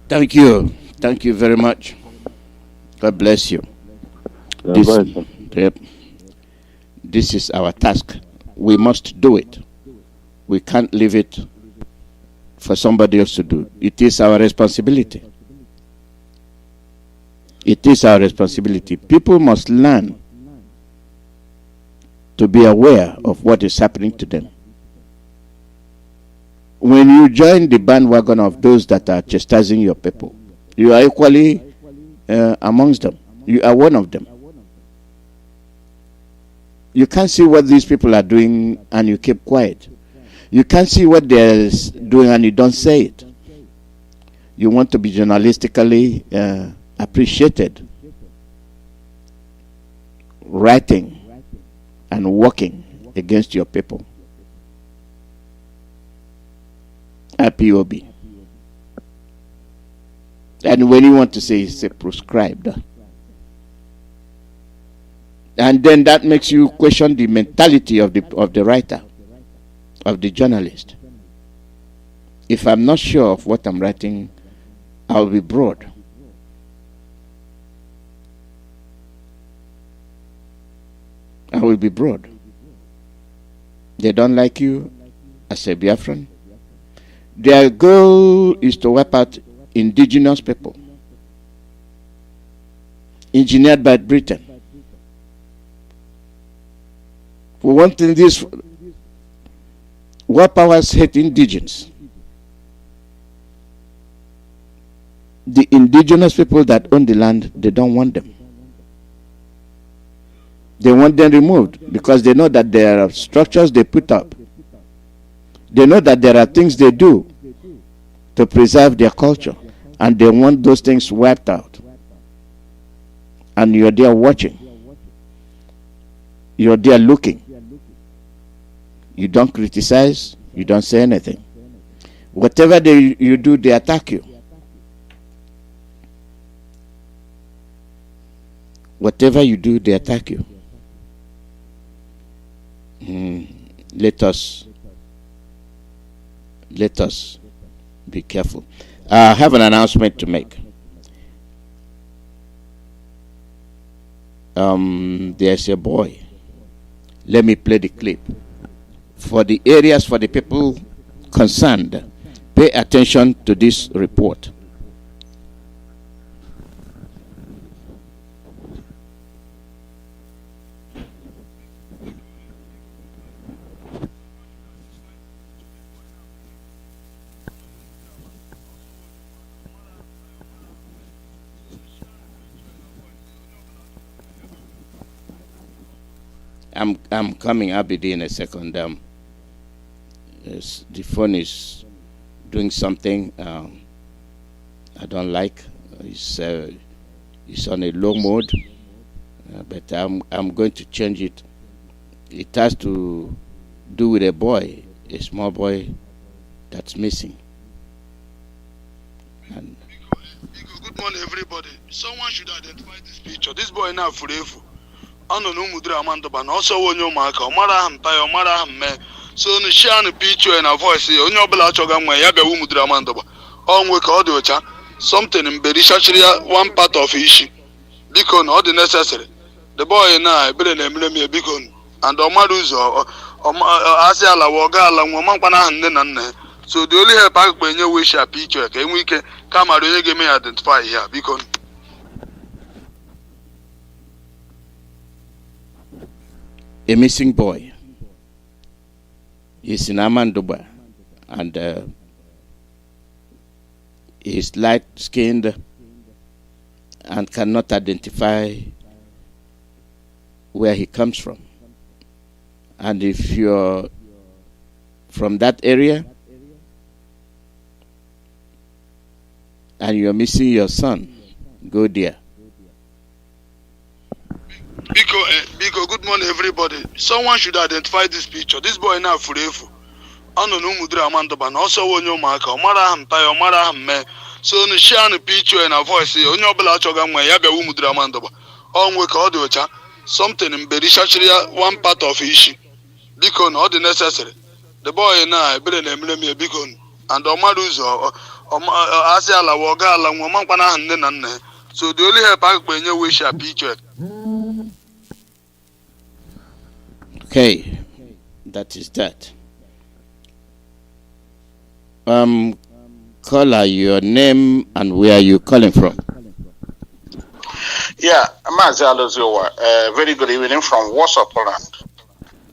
Thank you. Thank you very much. God bless you. This is our task. We must do it. We can't leave it for somebody else to do. It is our responsibility. It is our responsibility. People must learn to be aware of what is happening to them. When you join the bandwagon of those that are chastising your people, you are equally amongst them. You are one of them. You can't see what these people are doing and you keep quiet. You can't see what they're doing and you don't say it. You want to be journalistically appreciated, writing and working against your people. IPOB. And when you want to say it's proscribed, and then that makes you question the mentality of the writer, of the journalist. If I'm not sure of what I'm writing, I'll be broad. I will be broad. They don't like you as a Biafran. Their goal is to wipe out indigenous people, engineered by Britain. For one thing, these world powers hate indigens. The indigenous people that own the land, they don't want them. They want them removed because they know that there are structures they put up. They know that there are things they do to preserve their culture, and they want those things wiped out. And you're there watching. You're there looking. You don't criticize. You don't say anything. Whatever you do, they attack you. whatever you do, they attack you. Let us be careful. I have an announcement to make. There's a boy. Let me play the clip. For the areas, for the people concerned, pay attention to this report. I'm coming. I'll be there in a second. The phone is doing something I don't like. It's on a low mode, but I'm going to change it. It has to do with a boy, a small boy that's missing. And good morning, everybody. Someone should identify this picture. This boy now forever. I don't know Mudra Amanda, but also when you mark, Mara Hampire, Mara Hamme. So, the shine picture and a voice, on your Belachogam, Yaga Mudra Amanda. On with audio chat, something in Berisha, one part of issue. Beacon, all the necessary. The boy and I, Bill and Emily Beacon, and Omaruzo, Asiala, Wagala, Womankana, and then. So, the only help back when you wish a picture, and we can come out and give me identify here, Beacon. A missing boy. He's in Amandoba, and he's light-skinned and cannot identify where he comes from. And if you're from that area and you're missing your son, go there. Biko, good morning, everybody. Someone should identify this picture. This boy now forever. I don't know Mudra Amanda, but also when you mark, Mara Hampire, Mara Hamme. So, the shine picture and a voice, on your Belachogam, Yaga Mudra Amanda. On with audio chat, something in Berisha, one part of issue. Beacon, all the necessary. The boy and I, Bill and Emily Beacon, and Omaruzo, Asiala, Wagala, Womankana, and then. So, the only help back when you wish a picture. Okay, that is that. Caller, your name and where are you calling from? Yeah, Mazi Alozie, very good evening from Warsaw, Poland.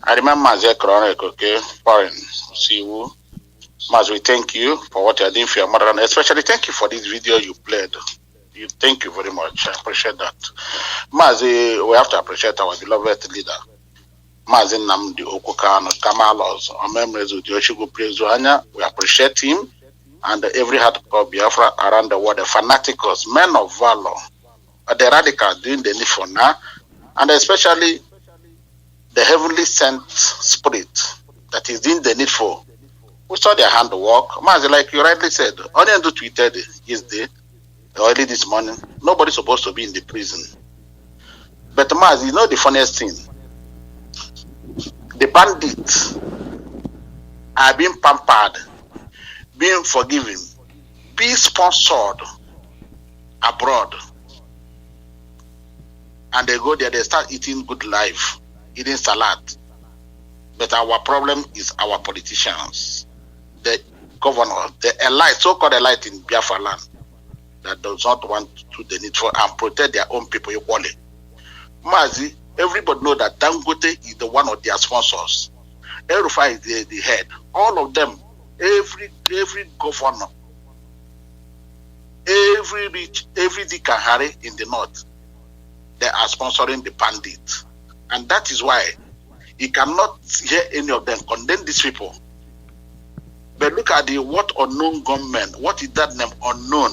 I remember Mazi Chronic, okay, foreign, see you. Mazi, thank you for what you're doing for your mother, and especially thank you for this video you played. Thank you very much. I appreciate that. Mazi, we have to appreciate our beloved leader. Mazi Nnamdi Kanu, Kamalos, our memories with Yoshigo Prezuanya. We appreciate him and every hardcore Biafra around the world, the fanaticals, men of valor, the radicals doing the need for now, and especially the heavenly sent spirit that is in the need for. We saw their handwork. Mazi, like you rightly said, only do tweeted yesterday, early this morning, nobody's supposed to be in the prison. But Mazi, you know the funniest thing? The bandits are being pampered, being forgiven, being sponsored abroad. And they go there, they start eating good life, eating salad. But our problem is our politicians, the governor, the elite, so-called elite in Biafra land, that does not want to do the needful and protect their own people equally. Mazi, everybody know that Dangote is the one of their sponsors. Erufai is the head. All of them, every governor, every rich, every Dikahari in the north, they are sponsoring the bandits. And that is why you cannot hear any of them condemn these people. But look at the what unknown government. What is that name? Unknown.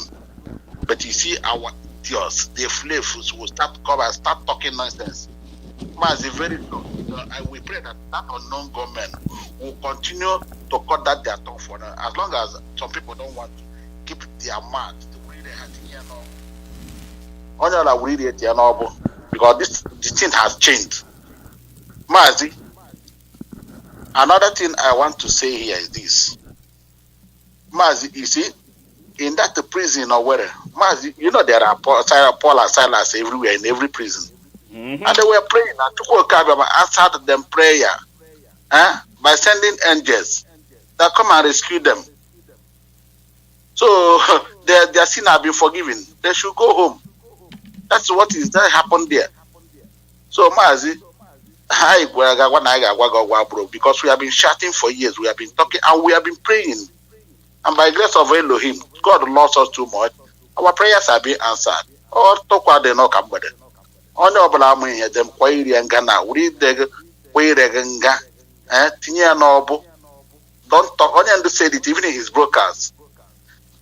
But you see our idiots, the flavors will start talking nonsense. Mazi, very low. We pray that unknown government will continue to cut that their tongue for them, as long as some people don't want to keep their mouth to read their heart here now. because the thing has changed. Mazi, another thing I want to say here is this. Mazi, you see, in that prison or where, Mazi, you know there are Paul and Silas everywhere in every prison. And they were praying, and Chukwuemeka answered them prayer by sending angels that come and rescue them. So their sin have been forgiven. They should go home. That's what is that happened there. So Mazi, because we have been shouting for years, we have been talking and we have been praying. And by the grace of Elohim, God loves us too much. Our prayers have been answered. Oh, talk about the no come with it. Only Obalamu them Quairi and Ghana, we dig Quairega, Tinia don't talk, only to say it, even in his broadcast.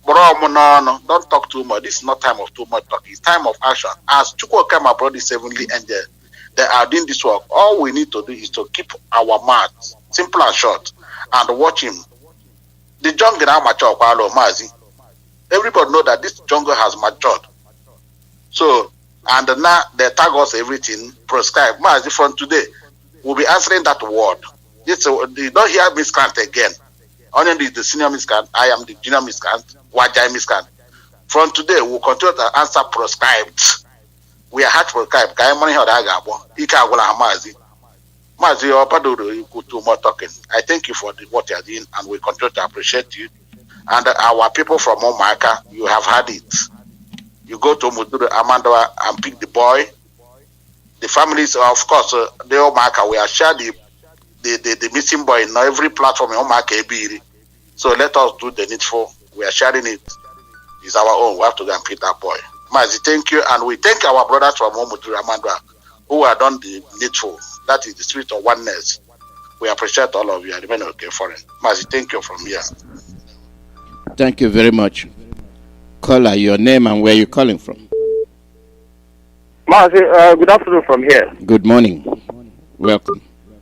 No, don't talk too much. This is not time of too much talking. It's time of action. As Chukwuemeka brought this heavenly angel, they are doing this work. All we need to do is to keep our mouth simple and short and watch him. The jungle now matured, Mazi. Everybody know that this jungle has matured. So, and now they tag us everything prescribed. Mazi, from today, we'll be answering that word. You don't hear miscreant again. Only the senior miscreant, I am the junior miscreant, Wajai miscreant. From today, we'll continue to answer prescribed. We are hard prescribed. Iyke Mazi. Mazi, you could do more talking. I thank you for what you are doing, and we continue to appreciate you. And our people from Omaka, you have had it. You go to Muduru Amanda and pick the boy. The families, of course, the Omaka, we are sharing the missing boy in every platform in Omaka Ebiri. So let us do the needful. We are sharing it. It's our own. We have to go and pick that boy. Mazi, thank you. And we thank our brothers from Muduru Amanda who have done the needful. That is the spirit of oneness. We appreciate all of you. I remain okay for it. Mazi, thank you from here. Thank you very much. Caller, your name and where you're calling from. Mazi, good afternoon from here. Good morning. Welcome.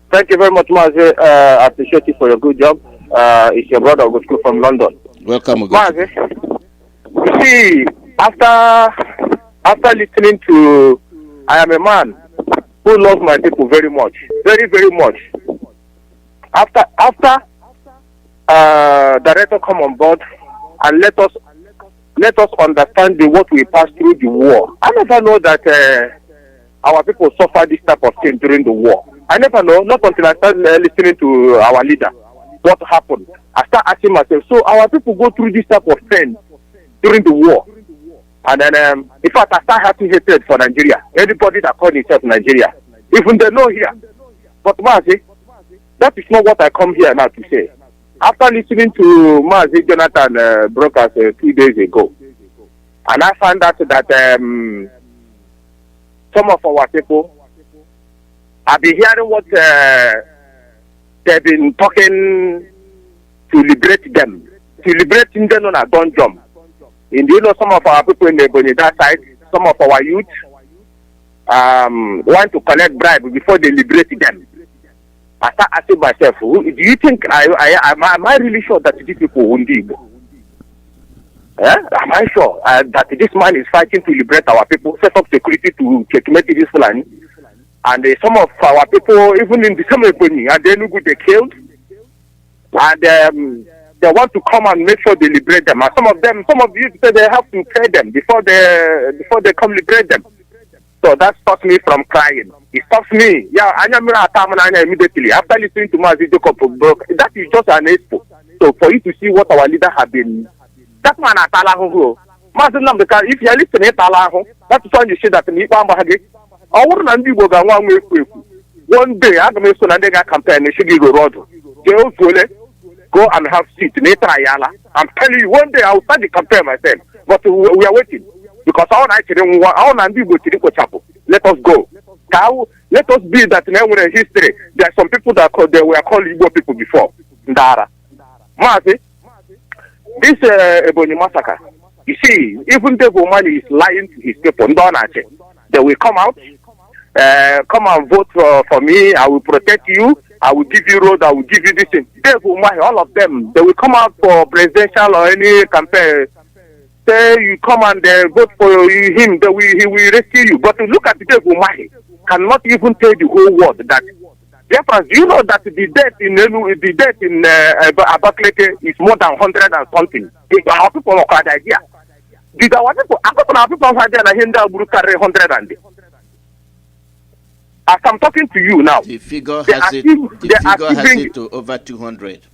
Thank you very much, Mazi. I appreciate you for your good job. It's your brother Augusto from London. Welcome, Mazi. You see, after listening to I am a man who loves my people very much, very, very much. After director come on board and let us understand what we passed through the war. I never know that our people suffer this type of thing during the war. I never know, not until I started listening to our leader, what happened. I start asking myself, so our people go through this type of thing during the war. And then, in fact, I start having hatred for Nigeria. Anybody that calls himself Nigeria, even they know here. But Mazi, that is not what I come here now to say. After listening to Mazi Jonathan broadcast 2 days ago, and I found out that some of our people, I've been hearing what they've been talking to liberate them. To liberating them on a gun jump. And you know, some of our people in the Bonita side, some of our youth want to collect bribe before they liberate them. I start asking myself, do you think am I really sure that these people won't be? Am I sure that this man is fighting to liberate our people, set up security to checkmate this land? And some of our people, even in the same Ebony, and then they killed, and they want to come and make sure they liberate them. And some of you say they have to pay them before they come liberate them. So that stops me from crying. It stops me. Yeah, immediately after listening to Mazi Nnamdi, that is just an expo. So for you to see what our leader have been, that man at Mazi Nnamdi Kanu, if you are listening to Talahu, that's why you see that one day I'm going to campaign. They should go road. Go and have seat. I'm telling you, one day I will start the campaign myself. But we are waiting. Because let us go. Let us be that in history. There are some people that they were called Igbo people before. Ndara. Mazi, this Ebony massacre, you see, even the woman is lying to his people. They will come out, come and vote for me. I will protect you. I will give you road. I will give you this thing. All of them, they will come out for presidential or any campaign say you come and vote for him, he will rescue you. But look at the Umahi, cannot even tell the whole world that. Biafrans, do you know that the death in Abakaliki is more than 100 and something? Our people have had idea. Did our people have idea that Hinda will carry 100 and as I'm talking to you now, the figure has it to over 200.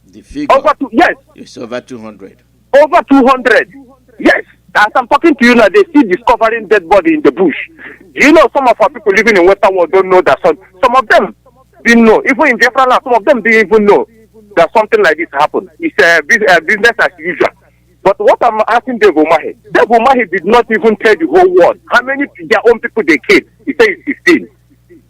The figure yes, it's over 200. Over 200. Yes. As I'm talking to you now, they see discovering dead body in the bush. You know, some of our people living in Western world don't know that. Some of them didn't know. Even in Biafra land, some of them didn't even know that something like this happened. It's business as usual. But what I'm asking Dave Umahi did not even tell the whole world how many their own people they killed. He said it's 15.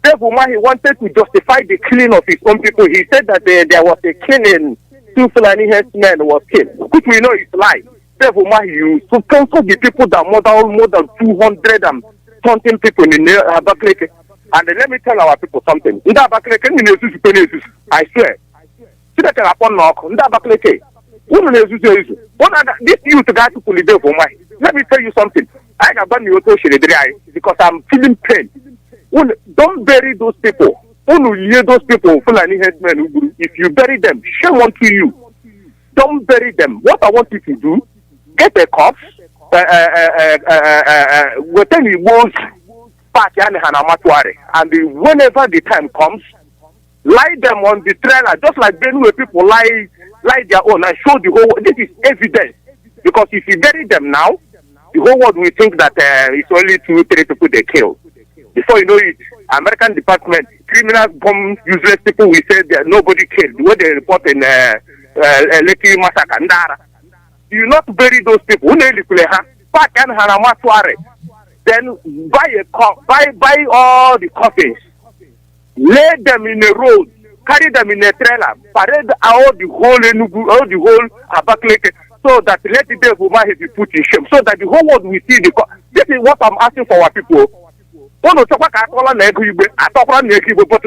Dave Umahi wanted to justify the killing of his own people. He said that there was a killing, 2 Fulani headsmen was killed, which we know is lie. Dave Umahi, you so cancel the people that more than 200 and something people in Abakaliki. And let me tell our people something. In Abakaliki, I swear. See that upon knock, in Abakaliki. This youth guy to pull it Dave Umahi. Let me tell you something. I got done because I'm feeling pain. Don't bury those people. Those people, Fulani headsmen. If you bury them, shame unto you. Don't bury them. What I want you to do, get a corpse, within the walls, and whenever the time comes, lie them on the trailer, just like Benue people lie their own and show the whole world. This is evidence. Because if you bury them now, the whole world will think that it's only 2-3 people they kill. Before you know it, American department, criminals bomb useless people will say that nobody killed. The way they report in Lekki massacre, Ndara. You not bury those people. Then buy all the coffins, lay them in a road, carry them in a trailer, parade all the whole Abakaliki, so that let the devil might be put in shame, so that the whole world will see the. This is what I'm asking for our people. But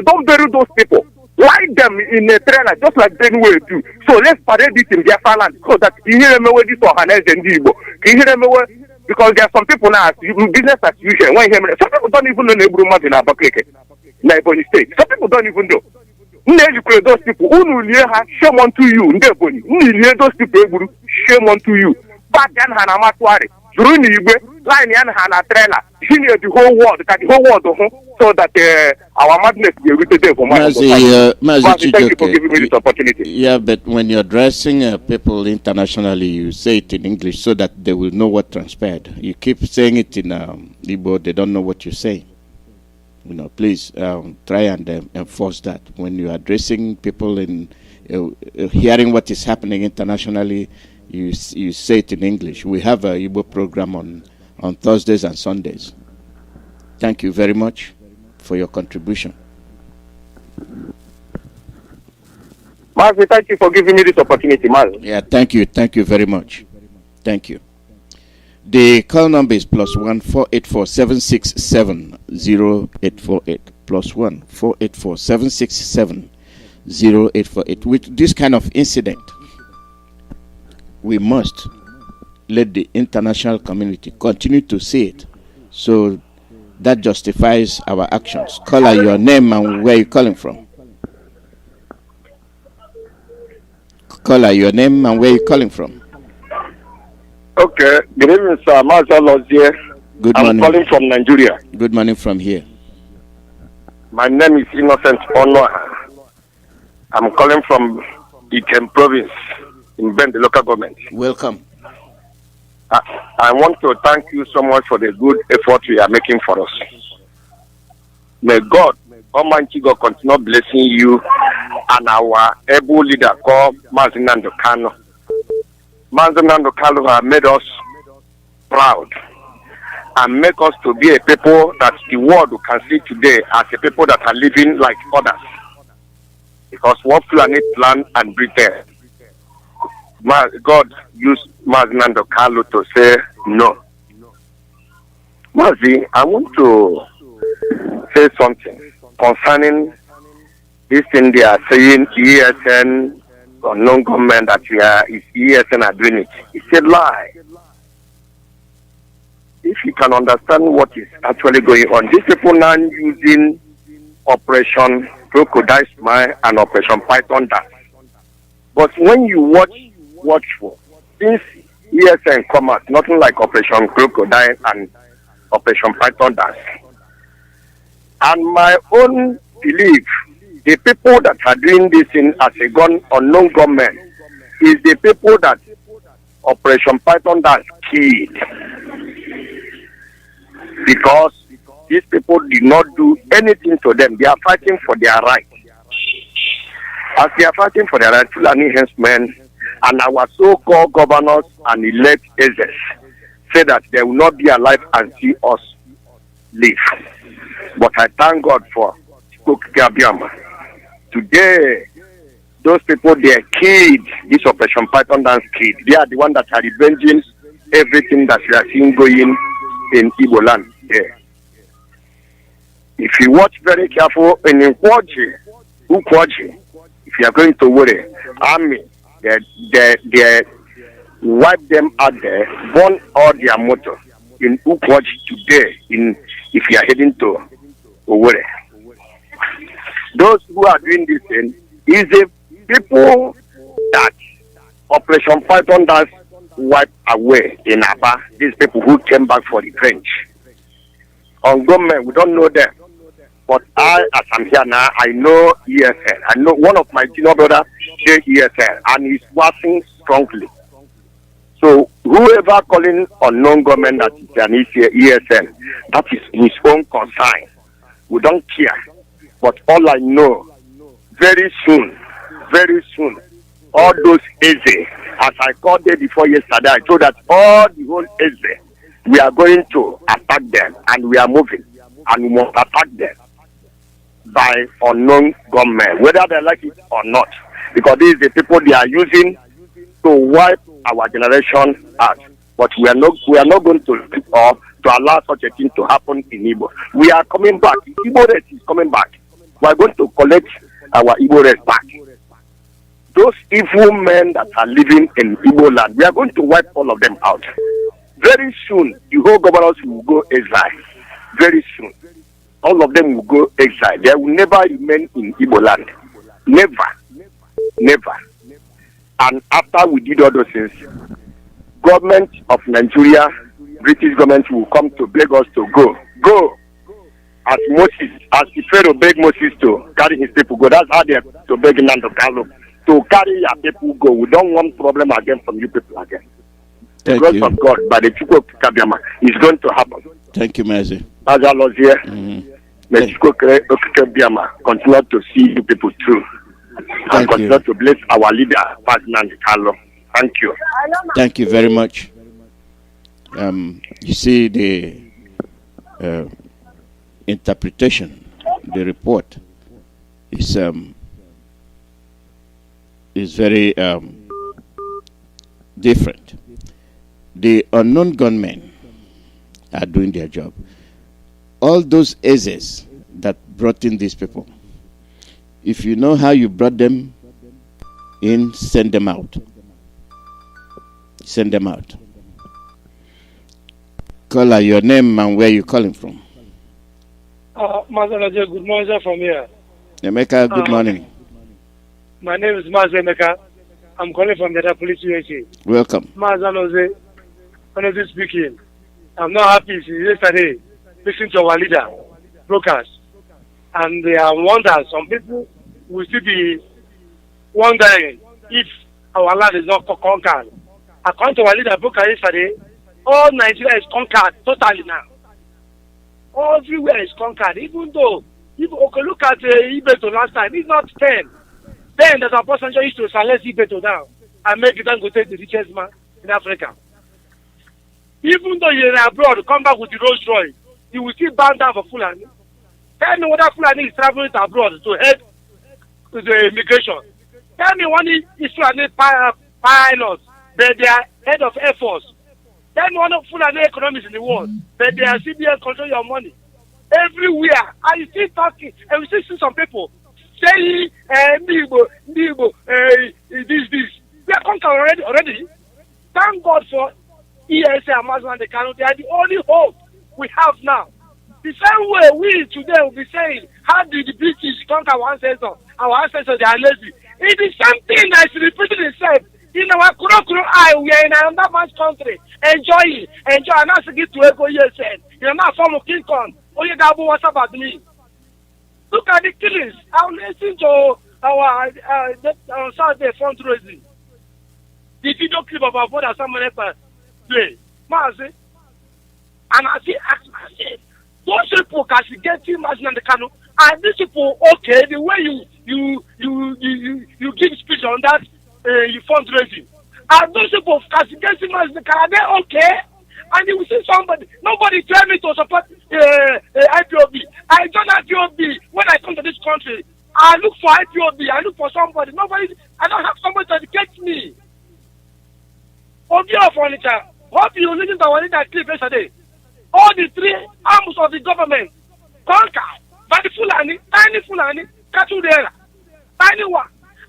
don't bury those people. Lie them in a trailer just like Benue do. So let's parade it in Biafra land so that you hear me where this organized in Igbo. You hear me where, because there are some people now business as usual. When some people don't even know Nebrumas in Abakaliki, Ebonyi State. Some people don't even know. Those people shame unto you. Those people shame unto you. Back then Hanamatwari. During the line Hana trailer. The whole world, so that our madness will be there for Mazi, thank you for giving me this opportunity. Yeah, but when you're addressing people internationally, you say it in English so that they will know what transpired. You keep saying it in Igbo, they don't know what you say. Please try and enforce that. When you're addressing people in hearing what is happening internationally, you say it in English. We have a Igbo program on Thursdays and Sundays. Thank you very much for your contribution. Mazi, thank you for giving me this opportunity, Mazi. Yeah, thank you. Thank you very much. Thank you. The call number is +1 484 767 0848. +1 484 767 0848. With this kind of incident, we must let the international community continue to see it, so that justifies our actions. Call your name and where you're calling from. Call your name and where you're calling from. Okay, good evening, sir. Mazi Alozie. Good morning. I'm calling from Nigeria. Good morning from here. My name is Innocent Onoha. I'm calling from Iyke province in Bend, the local government. Welcome. I want to thank you so much for the good effort you are making for us. May God, Almighty God, continue blessing you and our able leader called Mazi Nnamdi Kanu. Mazi Nnamdi Kanu has made us proud and make us to be a people that the world can see today as a people that are living like others. Because what planet plan and breathe there. God used Mazi Nnamdi Kanu to say no. Mazi, I want to say something concerning this thing they are saying ESN or non-government that is ESN are doing it. It's a lie. if you can understand what is actually going on, these people now using Operation Crocodile Smile and Operation Python Dance. But when you watch for, since ESN come out, nothing like Operation Crocodile and Operation Python Dance. And my own belief, the people that are doing this thing as a unknown government is the people that Operation Python Dance killed. Because these people did not do anything to them. They are fighting for their rights. As they are fighting for their rights, Fulani henchmen and our so-called governors and elect agents say that they will not be alive and see us live. But I thank God for Chukwuemeka. Today, those people, they are killed. This Operation Python Dance killed. They are the ones that are revenging everything that we are seeing going in Igbo land there. If you watch very careful in Ukwaji, if you are going to worry, army, they wipe them out there, burn all their motor in Ukwaji today. If you are heading to Owerri, those who are doing this thing is the people that Operation Python Dance wiped away in Aba. These people who came back for revenge. On government, we don't know them. But I, as I'm here now, I know ESL. I know one of my junior brothers say ESL, and he's working strongly. So whoever calling unknown government that is an ESL, that is his own concern. We don't care. But all I know, very soon, all those Eze, as I called them before yesterday, I told that all the whole Eze, we are going to attack them, and we are moving, and we must attack them by unknown government, whether they like it or not, because these are the people they are using to wipe our generation out. But we are not going to or to allow such a thing to happen in Igbo. We are coming back. Igbo race is coming back. We are going to collect our Igbo race back. Those evil men that are living in Igbo land, we are going to wipe all of them out. Very soon, the whole governors will go exile. Very soon. All of them will go exile. They will never remain in Igbo land. Never. And after we did all those things, government of Nigeria, British government will come to beg us to go. Go. As the Pharaoh begged Moses to carry his people go. That's how they are to beg Nnamdi Kanu to carry your people go. We don't want problem again from you people again. The grace of God by the Chukwuemeka is going to happen. Thank you, Mazi. As Alozie, may Chukwuemeka continue to see you people through. And continue to bless our leader, Mazi Nnamdi Kanu. Thank you. Thank you very much. You see the interpretation, the report is very different. The unknown gunmen are doing their job. All those Ezes that brought in these people, if you know how you brought them in, send them out. Send them out. Call out your name and where you calling from. Mazi, good morning, sir, from here. Emeka, good morning. My name is Mazi Nnamdi. I'm calling from the police USA. Welcome. Mazi, honestly speaking, I'm not happy since yesterday listening to our leader, brokers. And they are wondering, some people will still be wondering if our land is not conquered. According to our leader, broker yesterday, all Nigeria is conquered totally now. Everywhere is conquered, even though, if you look at Ibeto last time, it's not 10. Then that our person used to silence Ibeto down and make it go take the richest man in Africa. Even though you're abroad, come back with the Rolls Royce, you will still bow down for Fulani. Tell me whether Fulani is traveling abroad to head to the immigration. Tell me when is Fulani pilots, but they are head of Air Force. Tell me one of Fulani economists in the world, but they are CBN control your money. Everywhere. And you still talking, and we still see some people saying, this. We are conquered already. Thank God for Iyke and Mazi Nnamdi Kanu, they are the only hope we have now. The same way we today will be saying, how did the British conquer our ancestors? Our ancestors, they are lazy. It is something that is repeating itself. In our Kuro eye, we are in another man's country. Enjoy. And not to get to Eko Iyke. You're not from King Kong. Oh, you got what's about me? Look at the killings. I'm listening to our Saturday fundraising. The video clip of our brother someone else play. Mazi. And I ask myself, those people castigating Mazi Nnamdi Kanu, and these people, okay, the way you give speech on that fundraising, and those people castigating Mazi Nnamdi Kanu, are they okay? And you will see somebody, nobody tell me to support IPOB. I join IPOB when I come to this country. I look for IPOB, I look for somebody. Nobody, I don't have somebody to educate me. Obio furniture, hope you listen to our leader clip yesterday. All the three arms of the government conquered by the Fulani, tiny Fulani, Katudera, tiny one.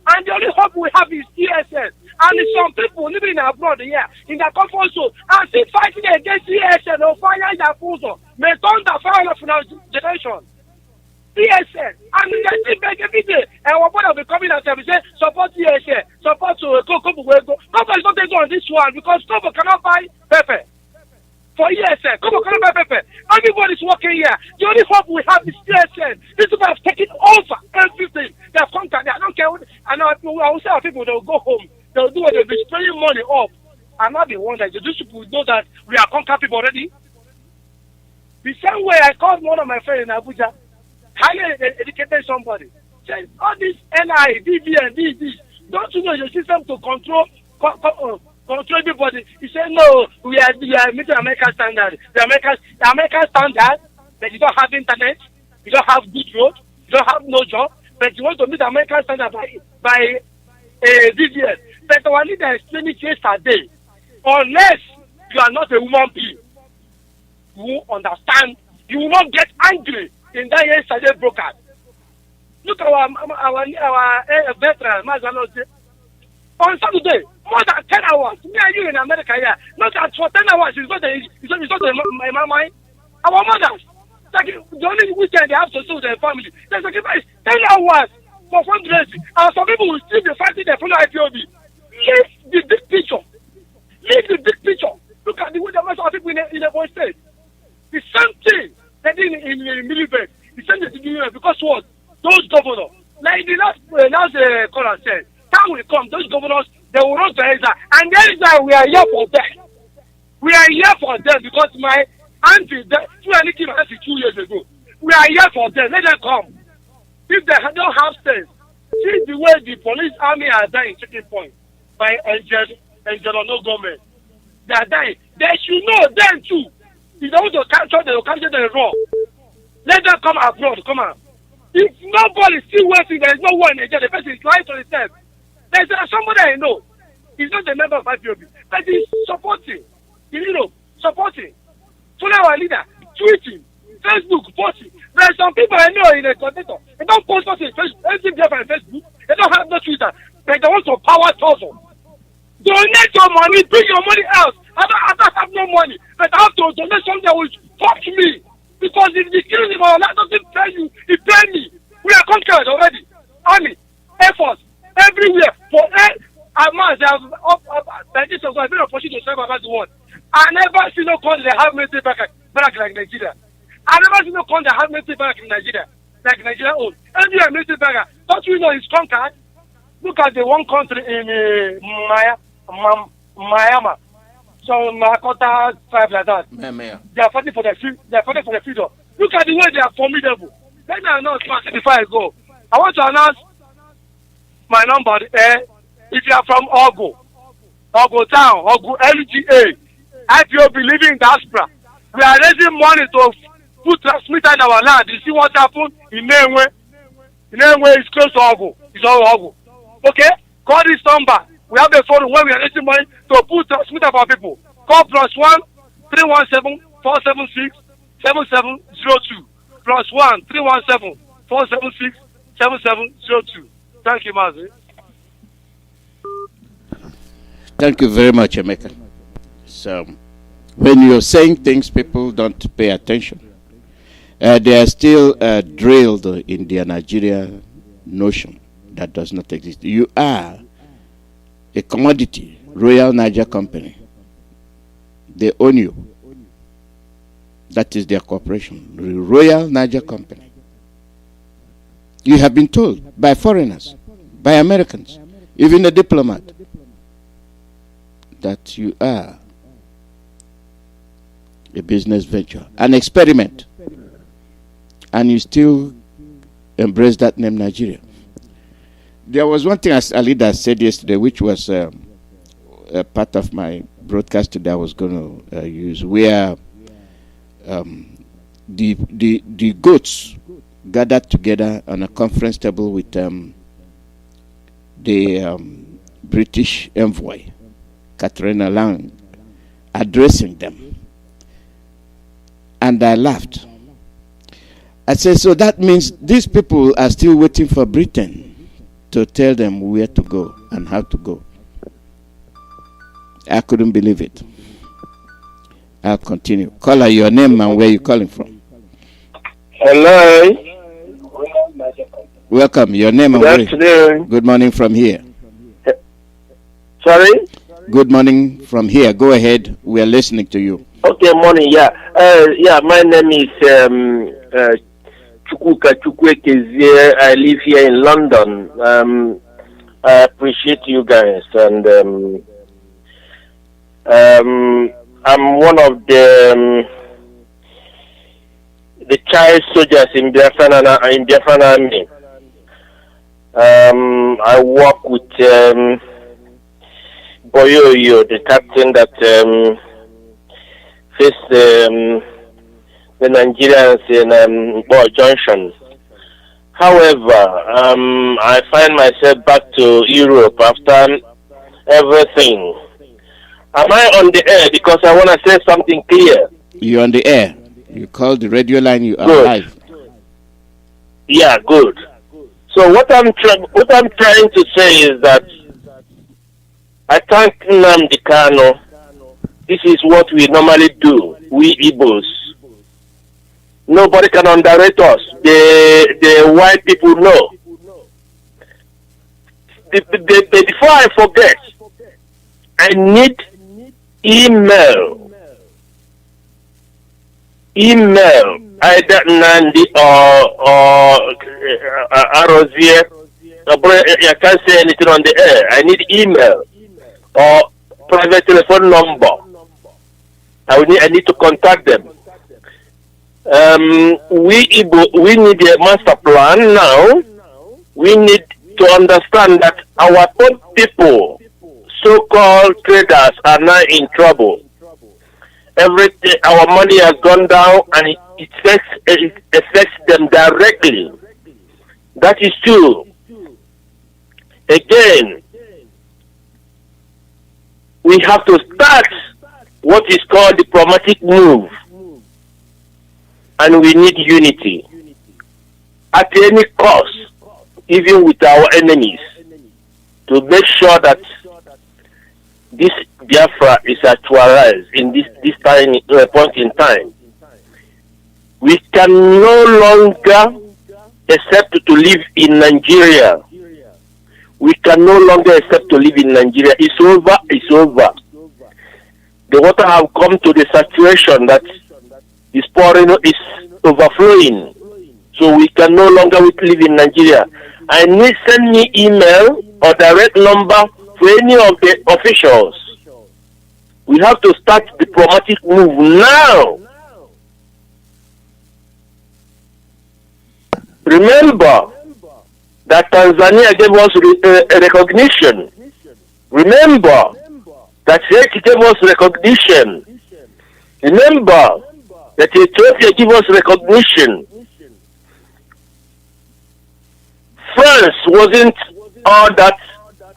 And the only hope we have is ESN. And some people living abroad here, in their comfort zone, and still fighting against ESN or fire their food, may turn the fire of our generation. ESN. And they still beg every day. And our brother will be coming and say, support ESN, support to Kobo. Nobody's not taking on this one because Kobo cannot buy pepper. For ESN, Kobo cannot buy pepper. Everybody's working here. The only hope we have is ESN. These people have taken over everything. They have conquered. I don't care. And I will say our people, they will go home. They'll do it. They'll be spraying money up. I'm not the one that these people know that we are conquered people already. The same way I called one of my friends in Abuja, highly educated somebody, said, all this NI, DB, DD, don't you know your system to control everybody? He said, no, we are meeting American standard. The American standard, that you don't have internet, you don't have good road, you don't have no job, but you want to meet American standard by DBS. But our leader explained it yesterday. Unless you are not a human being, you won't understand, you will not get angry in that yesterday broadcast. Look at our veteran, Mazi Nnamdi. On Saturday, more than 10 hours. Me and you in America here, not that for 10 hours, it's not my mind. Our mothers, like the only weekend they have to see with their family, they sacrifice 10 hours for fundraising. And some people will still be fighting their fellow IPOB. Leave the big picture. Leave the big picture. Look at the way the most of people in the voice state. The same thing they did in Milibet. The same thing in because what? Those governors, like the last caller said, time will come, those governors, they will run to Ezra. And there is why we are here for them. We are here for them because my auntie, Chukwuemeka came auntie 2 years ago. We are here for them. Let them come. If they don't have sense, see the way the police army are dying checking point by angel or no government. They are dying. They should know them too. If they want to capture, they will capture them wrong. Let them come abroad. Come on. If nobody is still waiting, there is no one in Nigeria. The person is lying to himself. There's somebody I know. He's not a member of IPOB, but he's supporting. Supporting. Follow our leader, tweeting, Facebook, posting. There are some people I know in a contender. They don't post on Facebook. They don't have no Twitter. But they want to power thousand. Donate your money, bring your money out. I don't have no money, but I have to donate something that will fuck me. Because if the killing of our life doesn't pay you, it pay me. We are conquered already. Army, Air Force, everywhere. For a month, they have like this of been opportunity to serve about the world. I never see no country that have military back like Nigeria. I never see no country that have military back in Nigeria, like Nigeria own. Everywhere military back. Don't you know it's conquered? Look at the one country in Myanmar. So Makota tribe like that. They are fighting for the freedom. Look at the way they are formidable. Let me announce before I go. I want to announce my number. If you are from Ogo Town, Ogo LGA, IPOB living in diaspora, we are raising money to put transmitter in our land. You see what happened in Nenwe? Nenwe is close to Ogo. It's all Ogo. Okay? Call this number. We have a phone where we are raising money to put transmitter for people. Call +1 317 476 7702. +1 317 476 7702. Thank you, Mazi. Thank you very much, Emeka. So When you're saying things, people don't pay attention. They are still drilled in their Nigeria notion that does not exist. You are a commodity, Royal Niger Company. They own you. That is their corporation, the Royal Niger Company. You have been told by foreigners, by Americans, even a diplomat, that you are a business venture, an experiment, and you still embrace that name, Nigeria. There was one thing, as Alida said yesterday, which was a part of my broadcast today I was going to use, where the goats gathered together on a conference table with the British envoy, Catherine Lang, addressing them. And I laughed. I said, so that means these people are still waiting for Britain to tell them where to go and how to go. I couldn't believe it. I'll continue. Caller, your name and where you calling from. Hello. Welcome. Your name and Good afternoon. Good morning from here. Sorry? Good morning from here. Go ahead. We are listening to you. Okay, morning. Yeah. My name is Chukwuemeka. I live here in London. I appreciate you guys, and I'm one of the child soldiers in Biafran Army. I work with Boyoyo, the captain that faced the Nigerians in Boy Junction. However, I find myself back to Europe after everything. Am I on the air? Because I want to say something clear. You're on the air. You called the radio line. You are live. Yeah, good. So what I'm trying to say is that I thank Nnamdi Kanu. This is what we normally do, we Igbos. Nobody can underrate us. The white people know. Before I forget, I need email, either Nnamdi or Alozie. I can't say anything on the air. I need email or private telephone number. I need to contact them. We need a master plan now. We need to understand that our own people, so-called traders, are now in trouble. Everything, our money has gone down, and it affects them directly. That is true. Again, we have to start what is called diplomatic move, and we need unity at any cost, even with our enemies, to make sure that this Biafra is actualized in this point in time. We can no longer accept to live in Nigeria. We can no longer accept to live in Nigeria. It's over. It's over. The water have come to the saturation that is pouring, is overflowing. So we can no longer live in Nigeria. I need send me email or direct number for any of the officials. We have to start diplomatic move now. Remember that Tanzania gave us a recognition. Remember that Iyke gave us recognition. Remember that Ethiopia gave us recognition. France wasn't all that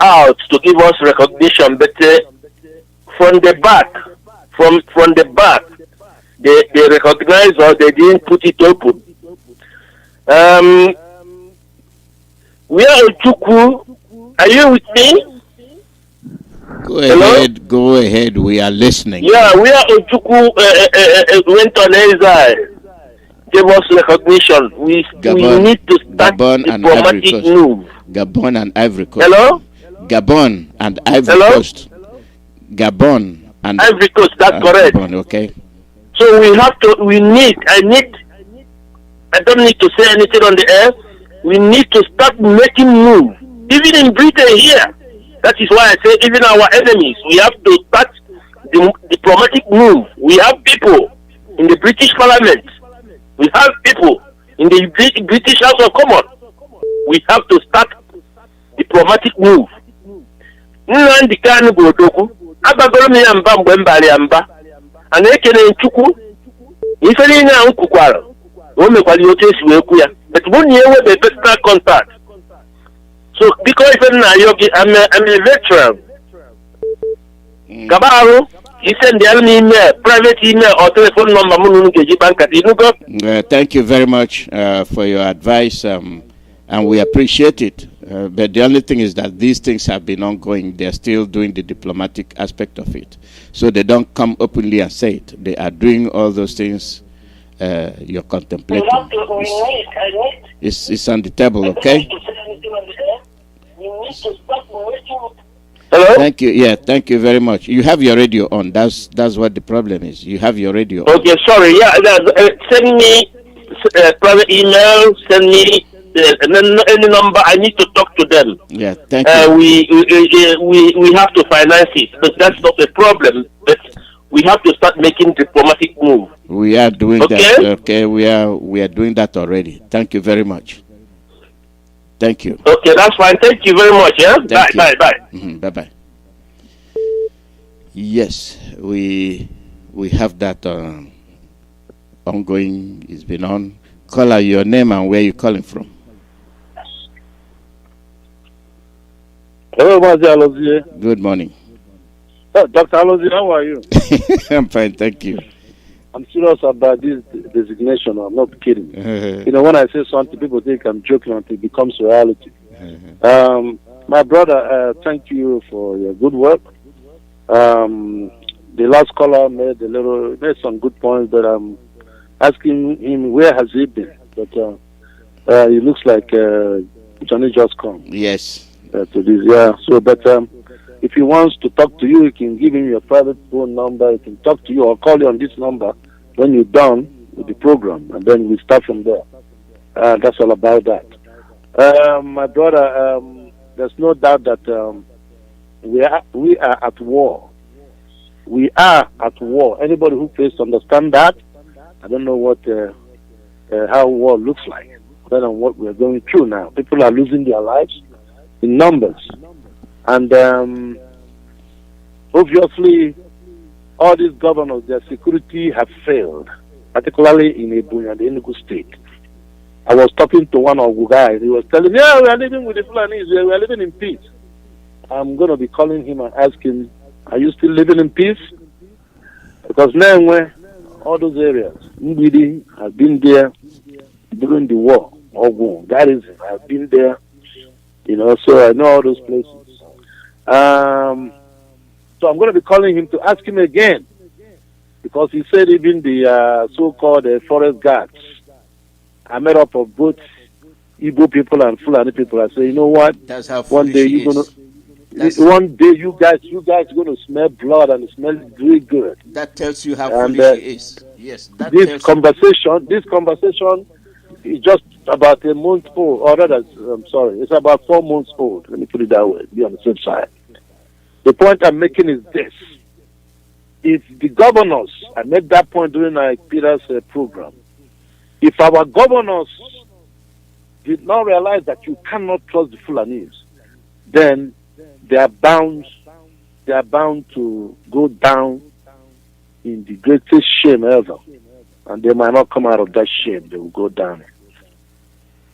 out to give us recognition, but from the back, they recognized us. They didn't put it open. We are Ojukwu. Are you with me? Go Hello? ahead. Go ahead. We are listening. Yeah, we are Ochuku went on exile. Gave us recognition. We need to start Gabon and Ivory diplomatic Coast. move. Gabon and Ivory Coast. Hello? Gabon and Ivory Hello? Coast. Gabon and Ivory Coast, that's correct. Gabon, okay. So I don't need to say anything on the air. We need to start making moves. Even in Britain here. That is why I say even our enemies, we have to start the diplomatic move. We have people in the British Parliament. We have people in the British House of Commons. We have to start diplomatic move. Nnamdi Kanu bụ odogwu. Agbagoro m ya mba mgbe mbara ya mba. A na-ekene Chukwu. Ife niile ahụ kwukwara. O mekwara otu esi wee kwu ya. But when you have a personal contact. So because I'm a veteran. Kabaru, he send the email, private email or telephone number. Thank you very much for your advice, and we appreciate it. But the only thing is that these things have been ongoing. They're still doing the diplomatic aspect of it. So they don't come openly and say it. They are doing all those things you're contemplating. It's on the table, okay? Hello? Thank you. Yeah, thank you very much. You have your radio on. That's what the problem is. You have your radio on. Okay, sorry. Yeah, send me private email. Send me any number. I need to talk to them. Yeah, thank you. We have to finance it, but that's not a problem. But we have to start making diplomatic move. We are doing that. Okay, we are doing that already. Thank you very much. Thank you. Okay, that's fine. Thank you very much. Yeah. Bye. Mm-hmm. Bye. Yes, we have that ongoing. It's been on. Call out your name and where you calling from. Hello, Mazi Alozie. Good morning. Dr. Alozie, how are you? I'm fine, thank you. I'm serious about this designation. I'm not kidding. You know, when I say something, people think I'm joking until it becomes reality. My brother, thank you for your good work. The last caller made some good points, but I'm asking him where has he been. But it looks like Johnny just come. Yes. To this, yeah. So, but if he wants to talk to you, you can give him your private phone number. He can talk to you or call you on this number when you're done with the program, and then we start from there. That's all about that. My brother, there's no doubt that we are at war. We are at war. Anybody who fails to understand that, I don't know what how war looks like. Other than what we're going through now, people are losing their lives in numbers, and obviously, all these governors, their security have failed, particularly in Ebonyi and the Enugu state. I was talking to one of the guys. He was telling me, "Yeah, we are living with the Fulanis. We are living in peace." I'm going to be calling him and asking, "Are you still living in peace?" Because now, all those areas, Mbidi has been there during the war. Ogun, that is, I've been there. You know, so I know all those places. So I'm going to be calling him to ask him again, because he said even the so-called forest guards are made up of both Igbo people and Fulani people. I say, you know what? That's how one day you're gonna, one day you guys are going to smell blood and smell really good. That tells you how foolish he is. Yes. This conversation is just about a month old, or rather, I'm sorry, it's about 4 months old. Let me put it that way, be on the safe side. The point I'm making is this. If the governors, I made that point during Peter's program, if our governors did not realize that you cannot trust the Fulanis, then they are bound to go down in the greatest shame ever. And they might not come out of that shame, they will go down.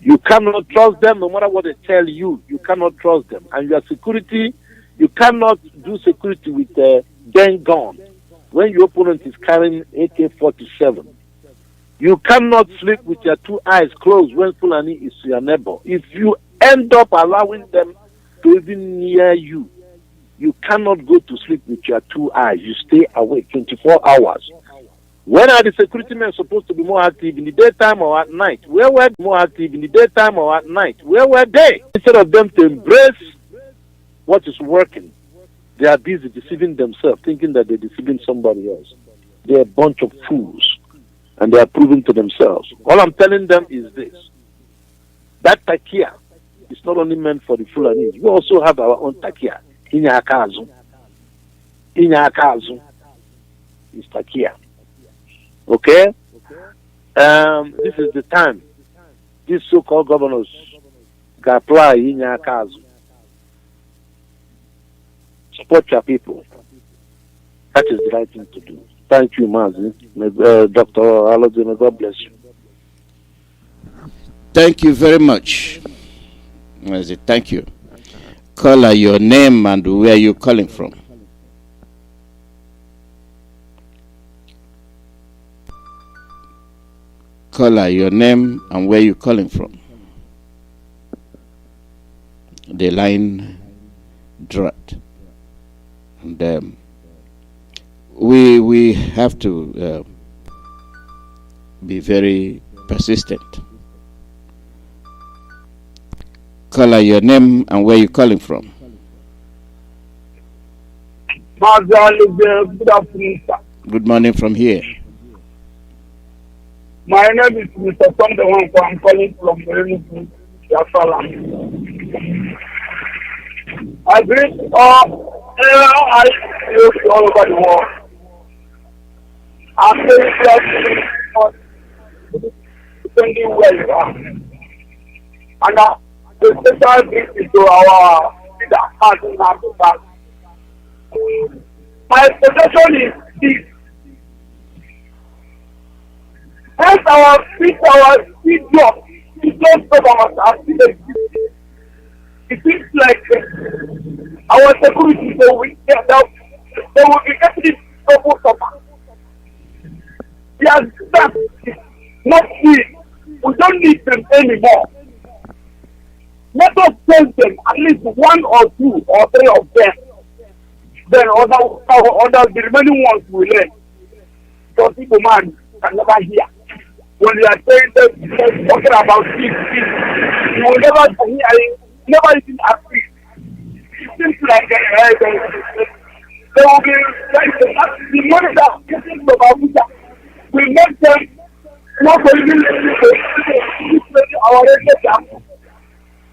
You cannot trust them no matter what they tell you. You cannot trust them. And your security, you cannot do security with a gun gun when your opponent is carrying AK-47. You cannot sleep with your 2 eyes closed when Fulani is your neighbor. If you end up allowing them to even near you, You cannot go to sleep with your 2 eyes. You stay awake 24 hours. When are the security men supposed to be more active, in the daytime or at night? Where were they more active, in the daytime or at night? Where were they? Instead of them to embrace what is working, they are busy deceiving themselves, thinking that they're deceiving somebody else. They're a bunch of fools, and they are proving to themselves. All I'm telling them is this: that takia is not only meant for the Fulanis. We also have our own takia. Inyakazu is takia. Okay? This is the time these so-called governors can apply Inyakazu. Support your people. That is the right thing to do. Thank you, Mazi. Dr. Alozie, may God bless you. Thank you very much. Mazi, thank you. Caller, your name and where you're calling from. Caller, your name and where you're calling from. The line dropped. And we have to be very persistent. Caller, your name and where you're calling from. Mazi Nnamdi, good afternoon, sir. Good morning from here. My name is Mr. Sunday. I'm calling from Radio Biafra. I greet all over the world. I'm very glad to be where you are. And the special greeting to our leader, Mazi Nnamdi Kanu. My suggestion is this. As our job, government are still existing. It seems like our security, they will be getting double suffer. That is not it. We don't need them anymore. Let us send them, at least 1 or 2 or 3 of them. Then other the remaining ones will learn. Because people man can never hear. When they are saying that, talking about peace, you will never even agree. It seems like they will be like the money that is getting from Abuja will make them not only our region.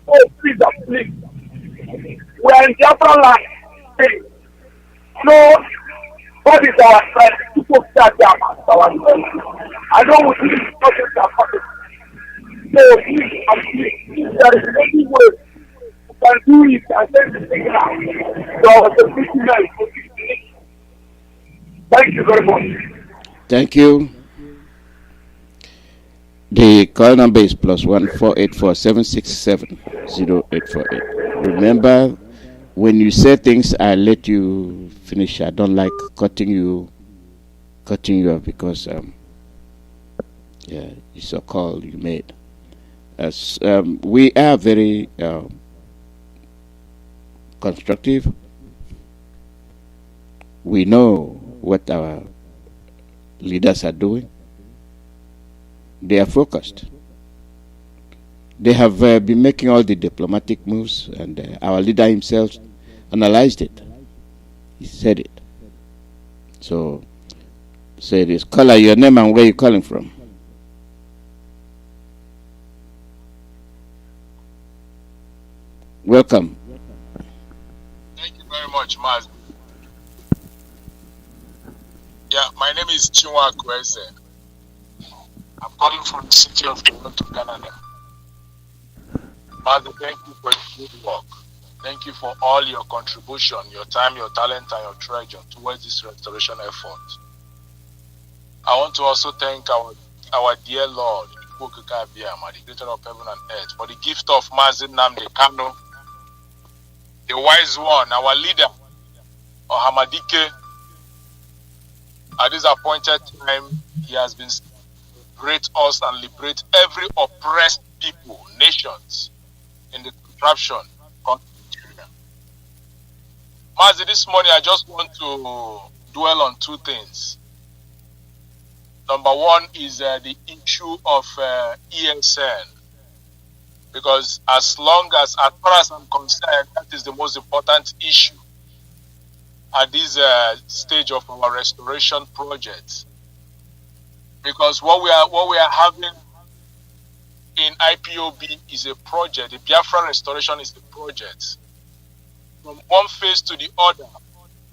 Oh, please. We are in Biafra land. No, what is our friend? People start our friend. I know what this is not possible. So please, there is any way you can do it and send the signal to our security. Thank you very much. Thank you. The call number is +1 484 767 0848. Remember, when you say things, I let you finish. I don't like cutting you off because it's a call you made. As we are very constructive. We know what our leaders are doing. They are focused. They have been making all the diplomatic moves, and our leader himself analyzed it. He said it. So, say this. Caller, your name and where you're calling from. Welcome. Thank you very much, Mazi. Yeah, my name is Chinua Kweze. I'm calling from the city of Toronto, Canada. Mazi, thank you for your good work. Thank you for all your contribution, your time, your talent, and your treasure towards this restoration effort. I want to also thank our dear Lord, the creator of heaven and earth, for the gift of Mazi Nnamdi Kanu, the wise one, our leader, Ohamadike. At this appointed time, he has been to liberate us and liberate every oppressed people, nations, in the contraption called Nigeria. Mazi, this morning I just want to dwell on two things. Number one is the issue of ESN. Because as far as I'm concerned, that is the most important issue at this stage of our restoration project. Because what we are having in IPOB is a project. The Biafra restoration is the project. From one phase to the other,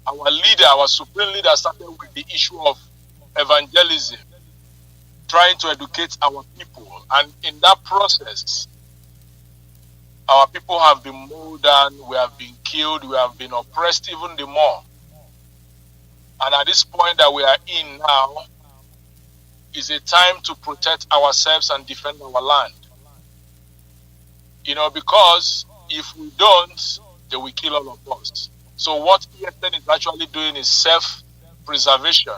our supreme leader started with the issue of evangelism, trying to educate our people. And in that process, our people have been mowed down, we have been killed, we have been oppressed even the more. And at this point that we are in now, is a time to protect ourselves and defend our land. Because if we don't, they will kill all of us. So what ESN is actually doing is self-preservation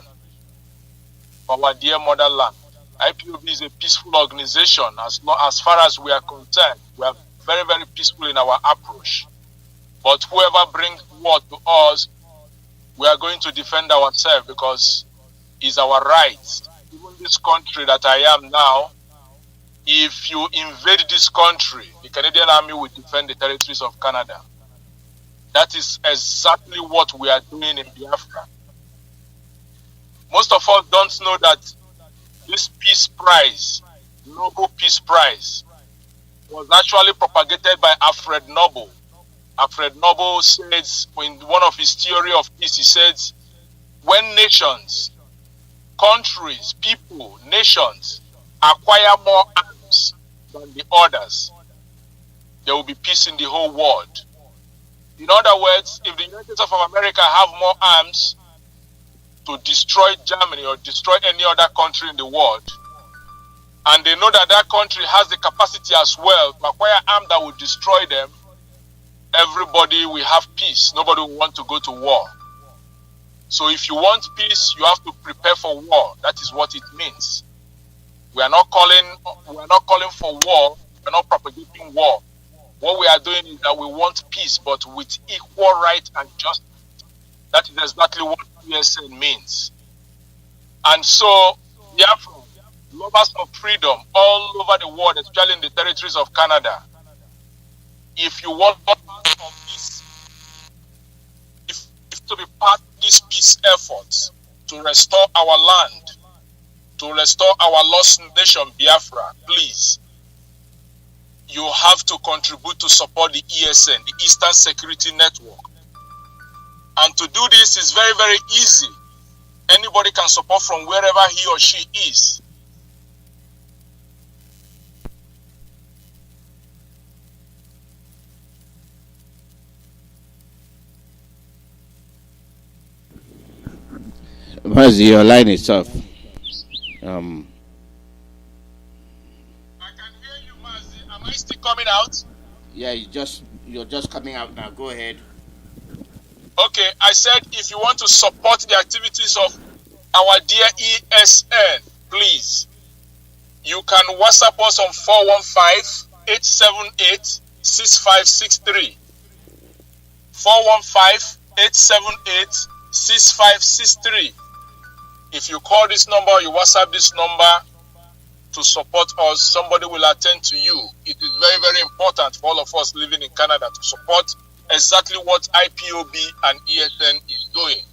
for our dear motherland. IPOB is a peaceful organization. As far as we are concerned, we are very, very peaceful in our approach. But whoever brings war to us, we are going to defend ourselves because it's our right. Even this country that I am now, if you invade this country, the Canadian Army will defend the territories of Canada. That is exactly what we are doing in Biafra. Most of us don't know that this peace prize, Nobel Peace Prize, was actually propagated by Alfred Nobel. Alfred Nobel says, in one of his theory of peace, he says, when nations, countries, people, nations acquire more arms than the others, there will be peace in the whole world. In other words, if the United States of America have more arms to destroy Germany or destroy any other country in the world, and they know that that country has the capacity as well to acquire arms that will destroy them, everybody will have peace. Nobody will want to go to war. So if you want peace, you have to prepare for war. That is what it means. We are not calling for war. We are not propagating war. What we are doing is that we want peace, but with equal right and justice. That is exactly what ESN means. And so, therefore, lovers of freedom all over the world, especially in the territories of Canada, if you want this, if to be part of this peace efforts to restore our land, to restore our lost nation, Biafra, please, you have to contribute to support the ESN, the Eastern Security Network. And to do this is very, very easy. Anybody can support from wherever he or she is. Mazi, your line is off. I can hear you, Mazi. Am I still coming out? Yeah, you're just coming out now. Go ahead. Okay, I said if you want to support the activities of our dear ESN, please, you can WhatsApp us on 415-878-6563. 415-878-6563. If you call this number, you WhatsApp this number to support us, somebody will attend to you. It is very, very important for all of us living in Canada to support exactly what IPOB and ESN is doing,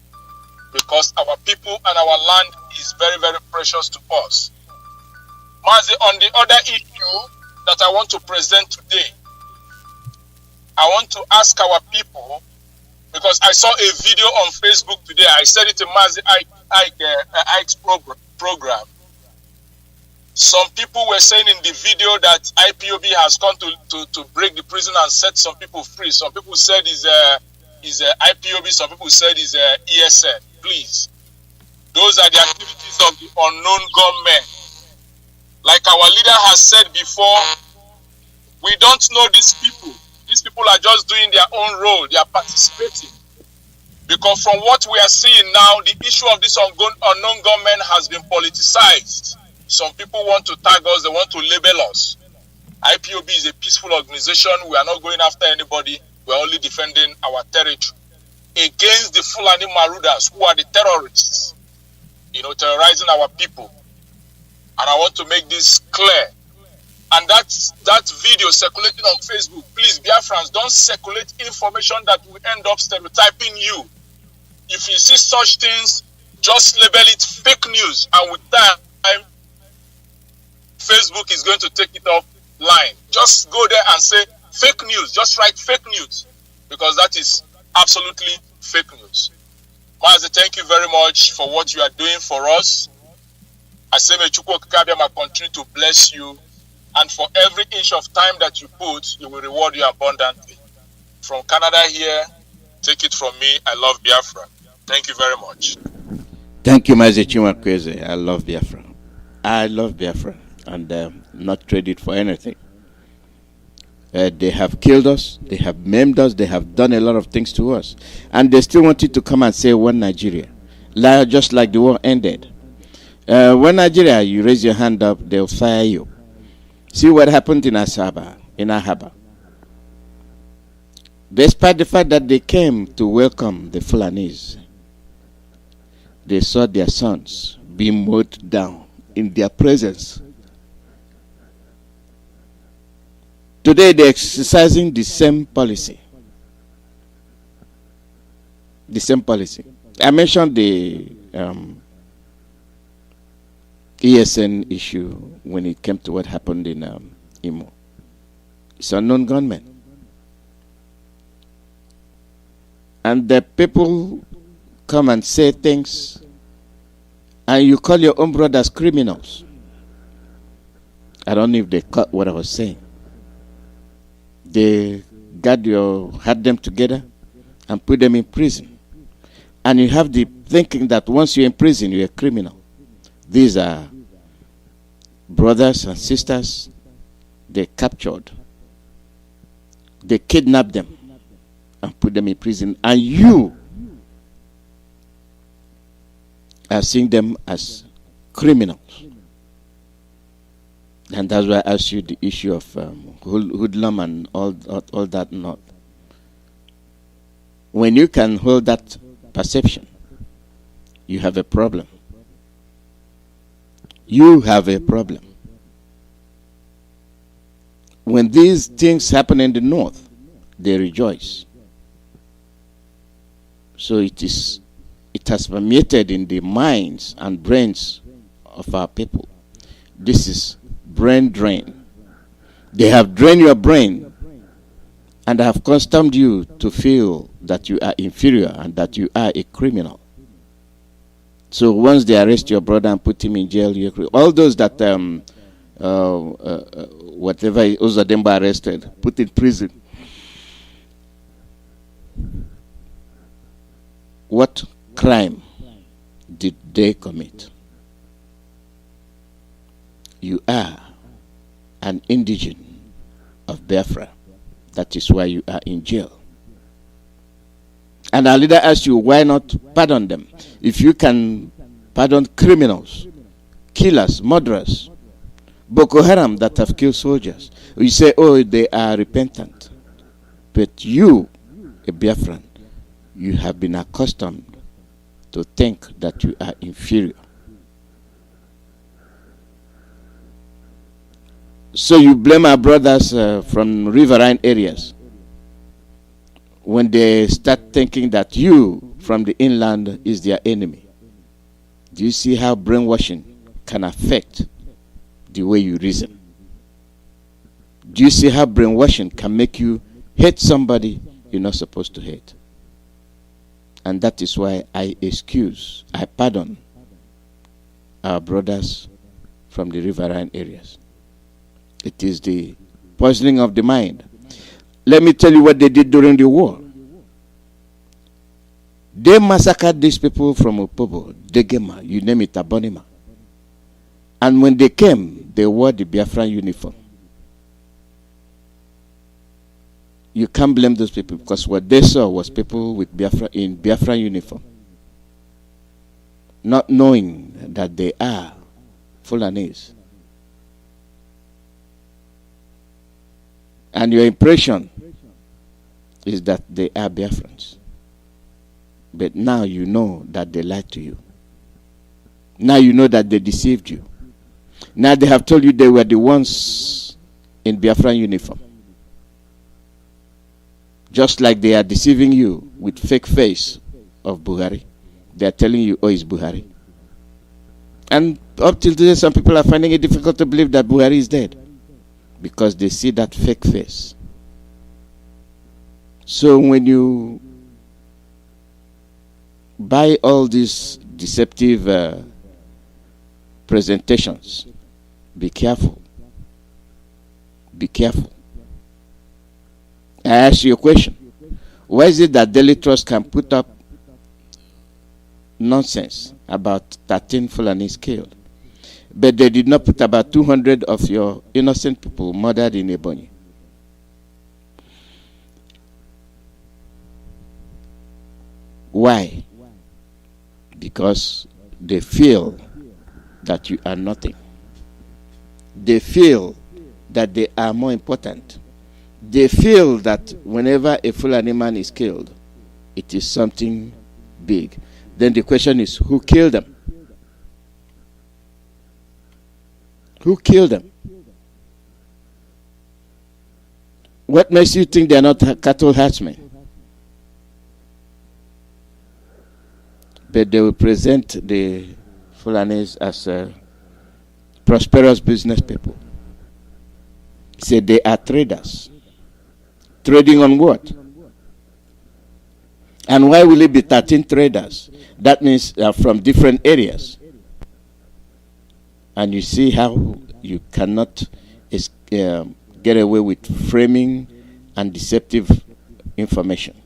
because our people and our land is very, very precious to us. Mazi, on the other issue that I want to present today, I want to ask our people, because I saw a video on Facebook today. I said it in Mazi Ike's program. Some people were saying in the video that IPOB has come to break the prison and set some people free. Some people said is IPOB. Some people said is ESN. Please, those are the activities of the unknown gunmen. Like our leader has said before, we don't know these people. These people are just doing their own role. They are participating. Because from what we are seeing now, the issue of this unknown gunmen has been politicized. Some people want to tag us, they want to label us. IPOB is a peaceful organization. We are not going after anybody. We are only defending our territory. against the Fulani Marauders, who are the terrorists, terrorizing our people. And I want to make this clear. And that video circulating on Facebook, please, Biafrans, don't circulate information that will end up stereotyping you. If you see such things, just label it fake news. And with time, Facebook is going to take it offline. Just go there and say fake news. Just write fake news, because that is absolutely fake news. Mazi, thank you very much for what you are doing for us. I say may Chukwuemeka continue to bless you, and for every inch of time that you put, he will reward you abundantly. From Canada here, take it from me, I love Biafra. Thank you very much. Thank you, Mazi Nnamdi. I love Biafra. I love Biafra, and not trade it for anything. They have killed us, they have maimed us, they have done a lot of things to us. And they still wanted to come and say one Nigeria, just like the war ended. When Nigeria, you raise your hand up, they'll fire you. See what happened in Ahaba. Despite the fact that they came to welcome the Fulanis, they saw their sons being mowed down in their presence. Today they're exercising the same policy. The same policy. I mentioned the ESN issue when it came to what happened in Imo. It's unknown gunmen. And the people come and say things, and you call your own brothers criminals. I don't know if they caught what I was saying. They had them together and put them in prison. And you have the thinking that once you're in prison, you're a criminal. These are brothers and sisters they captured. They kidnapped them and put them in prison. And you are seeing them as criminals. And that's why I asked you the issue of hoodlum and all that not. When you can hold that perception, you have a problem. You have a problem. When these things happen in the north, they rejoice. So it has permeated in the minds and brains of our people. This is brain drain. They have drained your brain and have accustomed you to feel that you are inferior and that you are a criminal. So once they arrest your brother and put him in jail, all those that whatever Uzademba arrested, put in prison. What crime did they commit? You are an indigent of Biafra. That is why you are in jail. And our leader asked you, why not pardon them? If you can pardon criminals, killers, murderers, Boko Haram that have killed soldiers, you say, oh, they are repentant. But you, a Biafran, you have been accustomed to think that you are inferior. So you blame our brothers from riverine areas when they start thinking that you from the inland is their enemy. Do you see how brainwashing can affect the way you reason? Do you see how brainwashing can make you hate somebody you're not supposed to hate? And that is why I pardon our brothers from the riverine areas. It is the poisoning of the mind. Let me tell you what they did during the war. They massacred these people from Opobo, Degema, you name it, Abonima. And when they came, they wore the Biafran uniform. You can't blame those people because what they saw was people with in Biafran uniform, not knowing that they are Fulanese. And your impression is that they are Biafrans. But now you know that they lied to you. Now you know that they deceived you. Now they have told you they were the ones in Biafran uniform. Just like they are deceiving you with fake face of Buhari. They are telling you, oh, it's Buhari. And up till today, some people are finding it difficult to believe that Buhari is dead. Because they see that fake face. So when you buy all these deceptive presentations, be careful. Be careful. I ask you a question. Why is it that Daily Trust can put up nonsense about 13 Fulanis killed, but they did not put about 200 of your innocent people murdered in Ebonyi? Why? Because they feel that you are nothing. They feel that they are more important. They feel that whenever a Fulani man is killed, it is something big. Then the question is, who killed them? Who killed them? What makes you think they are not cattle herdsmen? But they will present the Fulanis as prosperous business people. Say they are traders. Trading on what? And why will it be 13 traders? That means from different areas. And you see how you cannot get away with framing and deceptive information.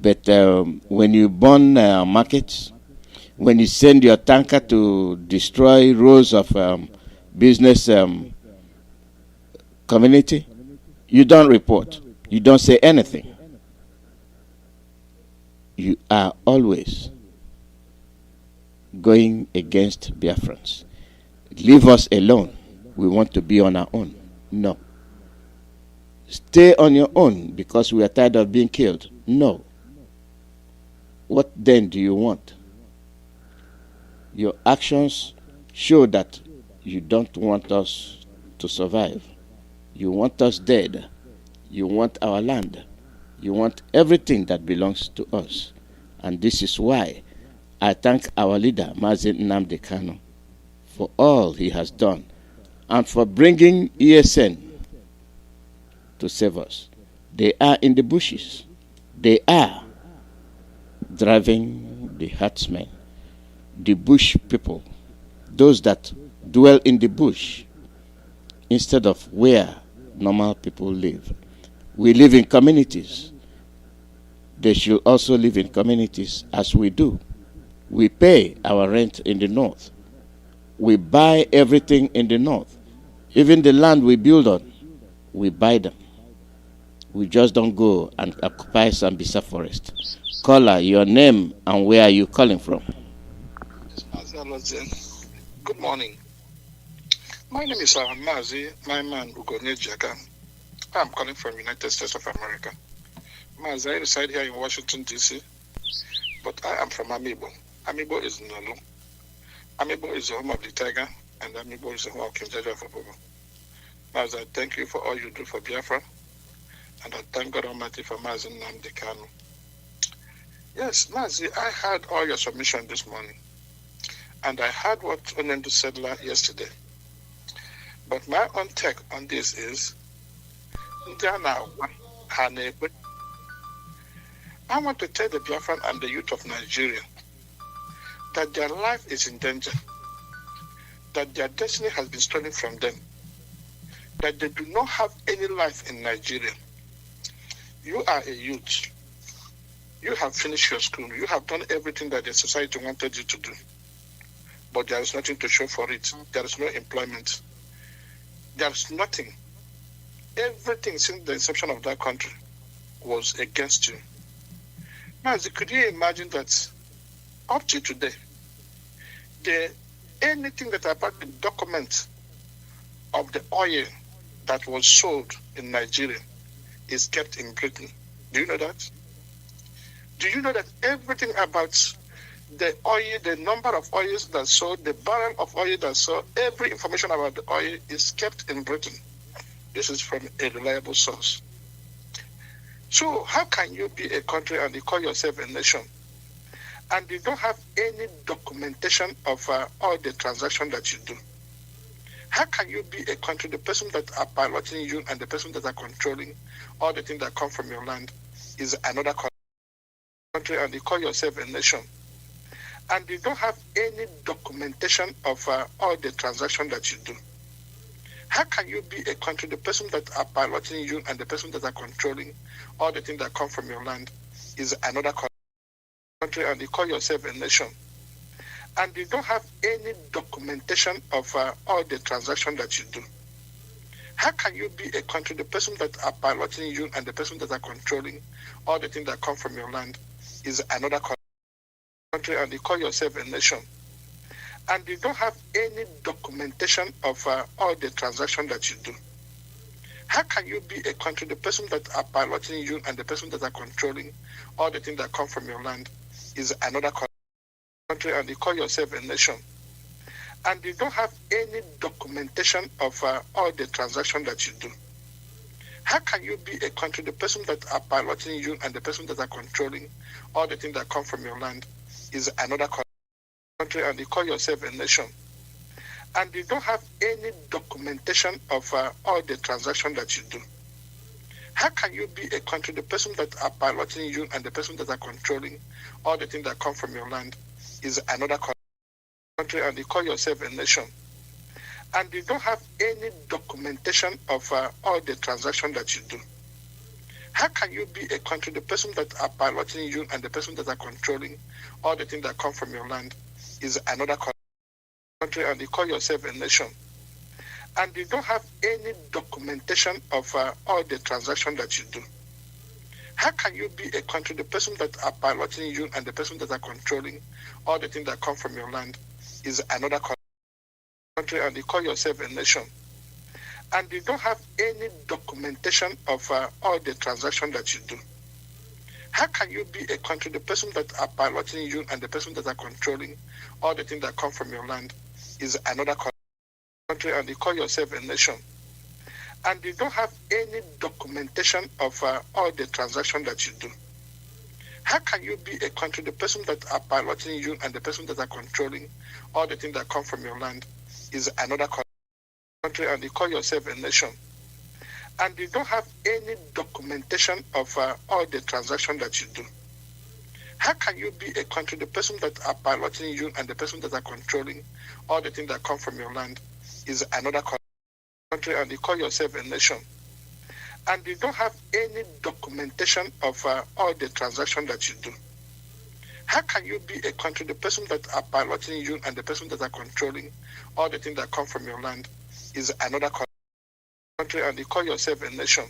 But when you burn markets, when you send your tanker to destroy rows of business community, you don't report. You don't say anything. You are always going against Biafrans. Leave us alone. We want to be on our own. No. Stay on your own because we are tired of being killed. No. What then do you want? Your actions show that you don't want us to survive. You want us dead. You want our land. You want everything that belongs to us. And this is why I thank our leader, Mazi Nnamdi Kanu, for all he has done and for bringing ESN to save us. They are in the bushes. They are driving the herdsmen, the bush people, those that dwell in the bush instead of where normal people live. We live in communities. They should also live in communities as we do. We pay our rent in the north. We buy everything in the north. Even the land we build on, we buy them. We just don't go and occupy Sambisa forest. Caller, your name and where are you calling from? Alozie. Good morning. My name is Mazi Nnamdi Kanu. I'm calling from United States of America. Mazi, I reside here in Washington, D.C., but I am from Amibo. Amibo is Nolu. Amibo is the home of the tiger, and Amibo is the home of King Jaja Fobobo. Mazi, I thank you for all you do for Biafra, and I thank God Almighty for Mazi Nnamdi Kanu. Yes, Mazi, I heard all your submission this morning, and I heard what Onyendu said yesterday. But my own take on this is, I want to tell the Biafran and the youth of Nigeria that their life is in danger, that their destiny has been stolen from them, that they do not have any life in Nigeria. You are a youth. You have finished your school. You have done everything that the society wanted you to do. But there is nothing to show for it. There is no employment. There is nothing. Everything since the inception of that country was against you. Now, could you imagine that up to today, anything that about the document of the oil that was sold in Nigeria is kept in Britain? Do you know that? Do you know that everything about the oil, the number of oils that sold, the barrel of oil that sold, every information about the oil is kept in Britain? This is from a reliable source. So how can you be a country and you call yourself a nation and you don't have any documentation of all the transactions that you do? How can you be a country, the person that are piloting you and the person that are controlling all the things that come from your land is another country and you call yourself a nation and you don't have any documentation of all the transactions that you do? How can you be a country, the person that are piloting you and the person that are controlling all the things that come from your land is another country and you call yourself a nation and you don't have any documentation of all the transactions that you do? How can you be a country, the person that are piloting you and the person that are controlling all the things that come from your land is another country and you call yourself a nation and you don't have any documentation of all the transactions that you do? How can you be a country, the person that are piloting you and the person that are controlling all the things that come from your land is another country and you call yourself a nation and you don't have any documentation of all the transactions that you do? How can you be a country, the person that are piloting you and the person that are controlling all the things that come from your land is another country and you call yourself a nation and you don't have any documentation of all the transactions that you do? How can you be a country, the person that are piloting you and the person that are controlling all the things that come from your land is another country and you call yourself a nation and you don't have any documentation of all the transactions that you do? How can you be a country, the person that are piloting you and the person that are controlling all the things that come from your land is another country and you call yourself a nation and you don't have any documentation of all the transactions that you do? How can you be a country, the person that are piloting you and the person that are controlling all the things that come from your land is another country and you call yourself a nation and you don't have any documentation of all the transactions that you do? How can you be a country, the person that are piloting you and the person that are controlling all the things that come from your land is another country and you call yourself a nation and you don't have any documentation of all the transactions that you do? How can you be a country, the person that are piloting you and the person that are controlling all the things that come from your land is another country and you call yourself a nation and you don't have any documentation of all the transactions that you do? How can you be a country, the person that are piloting you and the person that are controlling all the things that come from your land is another country and you call yourself a nation and you don't have any documentation of all the transactions that you do? How can you be a country, the person that are piloting you and the person that are controlling all the things that come from your land is another country and you call yourself a nation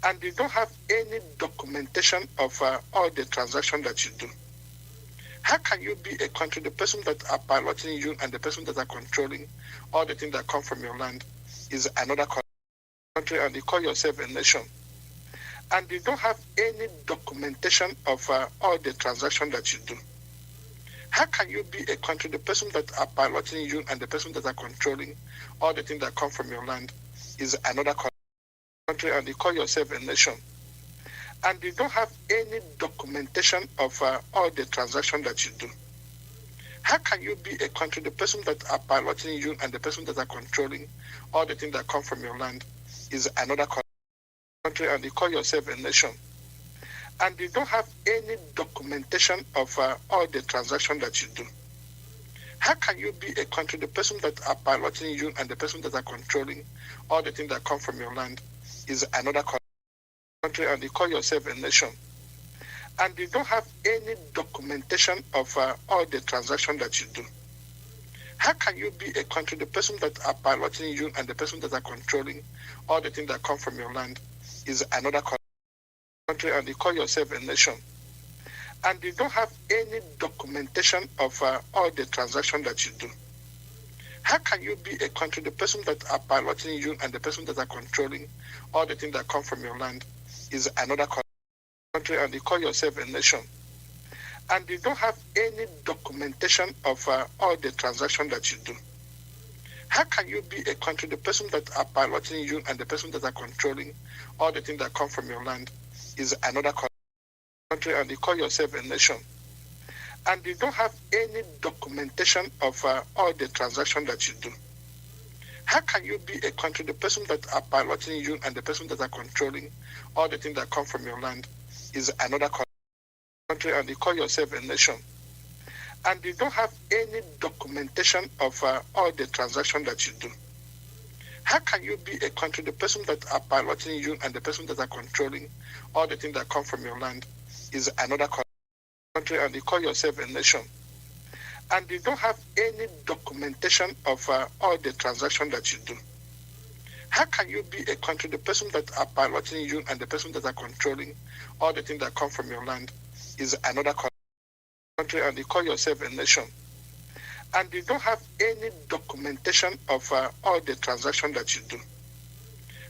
and you don't have any documentation of all the transactions that you do? How can you be a country, the person that are piloting you and the person that are controlling all the things that come from your land is another country and you call yourself a nation and you don't have any documentation of all the transactions that you do? How can you be a country, the person that are piloting you and the person that are controlling all the things that come from your land is another country and you call yourself a nation and you don't have any documentation of all the transactions that you do? How can you be a country, the person that are piloting you and the person that are controlling all the things that come from your land is another country and you call yourself a nation and you don't have any documentation of all the transactions that you do? How can you be a country, the person that are piloting you and the person that are controlling all the things that come from your land is another country and you call yourself a nation and you don't have any documentation of all the transactions that you do? How can you be a country, the person that are piloting you and the person that are controlling all the things that come from your land is another country and you call yourself a nation and you don't have any documentation of all the transactions that you do? How can you be a country, the person that are piloting you and the person that are controlling all the things that come from your land is another country and you call yourself a nation, and you don't have any documentation of all the transactions that you do. How can you be a country, the person that are piloting you and the person that are controlling all the things that come from your land is another country, and you call yourself a nation, and you don't have any documentation of all the transactions that you do? How can you be a country, the person that are piloting you and the person that are controlling all the things that come from your land is another country, and you call yourself a nation, and you don't have any documentation of all the transactions that you do? How can you be a country, the person that are piloting you and the person that are controlling all the things that come from your land is another country, and you call yourself a nation, and you don't have any documentation of all the transactions that you do? How can you be a country, the person that are piloting you and the person that are controlling all the things that come from your land is another country, and you call yourself a nation, and you don't have any documentation of all the transactions that you do?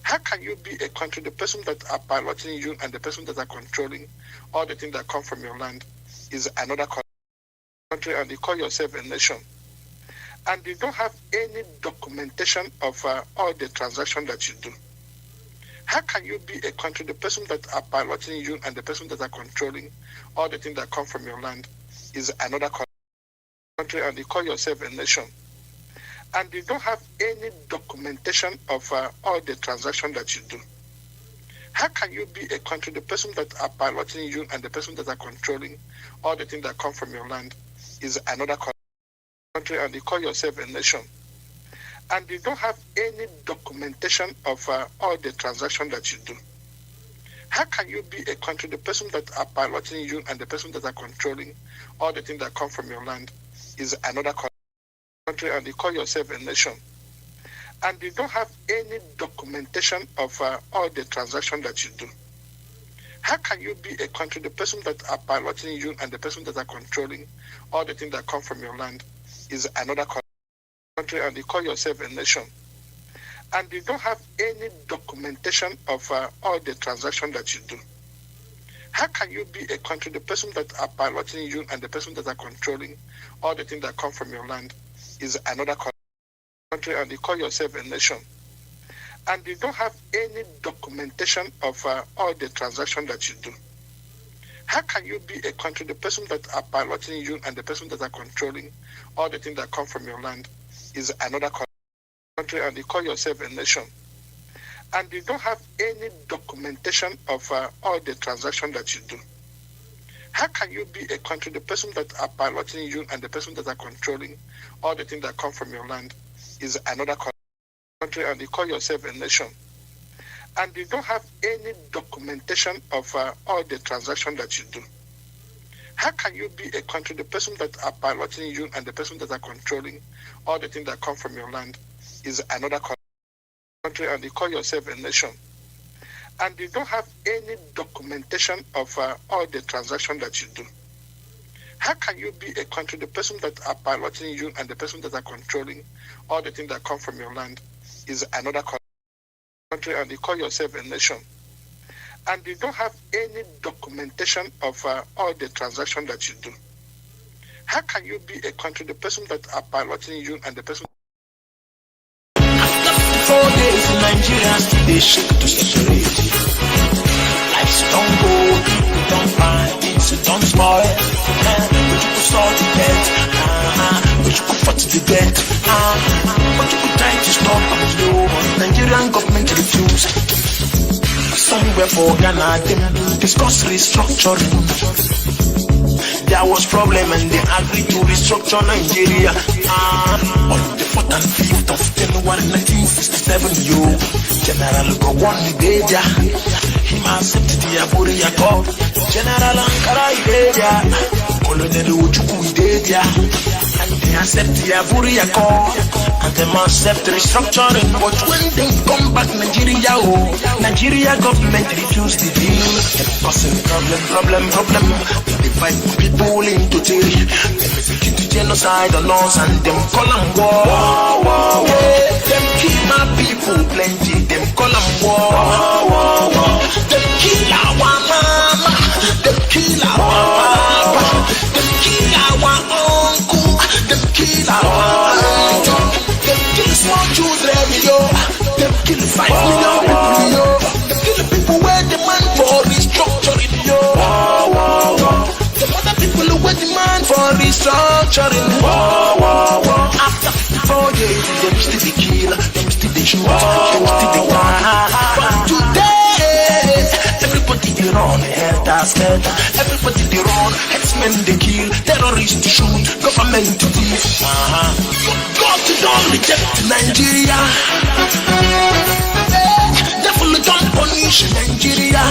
How can you be a country, the person that are piloting you and the person that are controlling all the things that come from your land is another country, and you call yourself a nation, and you don't have any documentation of all the transactions that you do? How can you be a country, the person that are piloting you and the person that are controlling all the things that come from your land is another country, and you call yourself a nation, and you don't have any documentation of all the transactions that you do? How can you be a country, the person that are piloting you and the person that are controlling all the things that come from your land is another country, and you call yourself a nation, and you don't have any documentation of all the transactions that you do? How can you be a country, the person that are piloting you and the person that are controlling all the things that come from your land is another country, and you call yourself a nation, and you don't have any documentation of all the transactions that you do? How can you be a country, the person that are piloting you and the person that are controlling all the things that come from your land is another country, and you call yourself a nation, and you don't have any documentation of all the transactions that you do? How can you be a country, the person that are piloting you and the person that are controlling all the things that come from your land is another country, and you call yourself a nation, and you don't have any documentation of all the transactions that you do? How can you be a country, the person that are piloting you and the person that are controlling all the things that come from your land is another country, and you call yourself a nation, and you don't have any documentation of all the transactions that you do? How can you be a country, the person that are piloting you and the person that are controlling all the things that come from your land is another country, and you call yourself a nation, and you don't have any documentation of all the transactions that you do? How can you be a country, the person that are piloting you and the person that are controlling all the things that come from your land is another country, and you call yourself a nation, and you don't have any documentation of all the transactions that you do? How can you be a country, the person that are piloting you and the person that are controlling all the things that come from your land is another country, and you call yourself a nation, and you don't have any documentation of all the transactions that you do? How can you be a country, the person that are piloting you and the person... 4 days in Nigeria, still they shake to separate. Life's don't go, people don't find things, so don't spoil. But you could start to get, but you could fight to get, but you could try to stop and low. Nigerian government refuse. Somewhere for Ghana, them discuss restructuring. There was problem and they agreed to restructure Nigeria. On the 4th and 5th of January 1967, General Gowon Ideja, he accepted the Aburi Accord. General Ankara Ideja, Colonel Ojukwu Ideja, and they accept the Aburi Accord, and they must accept restructuring. But when they come back, Nigeria government refused the deal. Causing problem. They divide people into three. Them execute genocide on us and them call them war. Yeah, them kill my people plenty. Them call them war. Them kill our mama. million people, yo. They kill the people where demand for restructuring, yo. The other people who demand for restructuring, after 4 years, them still the kill, them still the shoot, them still the gun. But today, everybody they run, helter-skelter. Everybody they run, headsmen they kill, terrorists to shoot, government to thief. God to don't reject Nigeria. Devil don't punish Nigeria.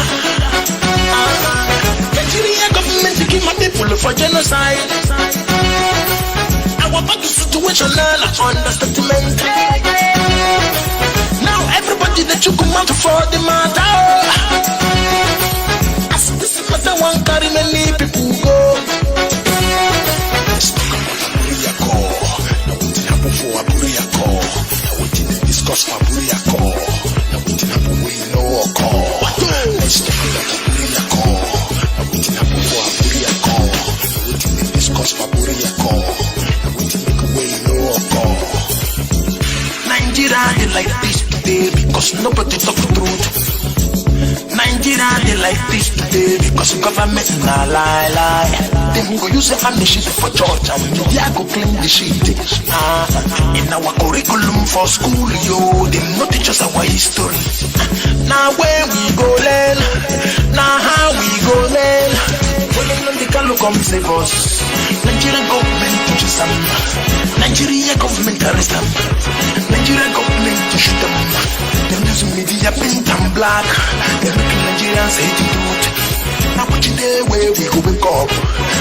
Nigeria government to kill my people for genocide. Our body situational understatement. Now everybody that you come out for the matter. As this matter one carry many people go. Let's talk about Aburia Core. Now we didn't happen for Aburia Core. Now we didn't discuss for Aburia Core. Now we didn't happen we know Core. Let's talk about Aburia Core. Now we didn't happen for Aburia Core. Now we didn't discuss for Aburia Core. Nigeria, they like this today because nobody talk the truth. Nigeria, they like this today because government na lie. Them go use the shit for church and media go claim the shit. In our curriculum for school, yo, they not teach us our history. Now where we go learn, now how we go learn. When the Kanu come save us, Nigerian government teaches them. Nigeria government arrest them. Nigerian government to shoot them. Them using media pink and black. They making Nigerians hate the truth. Now which day where we go wake up?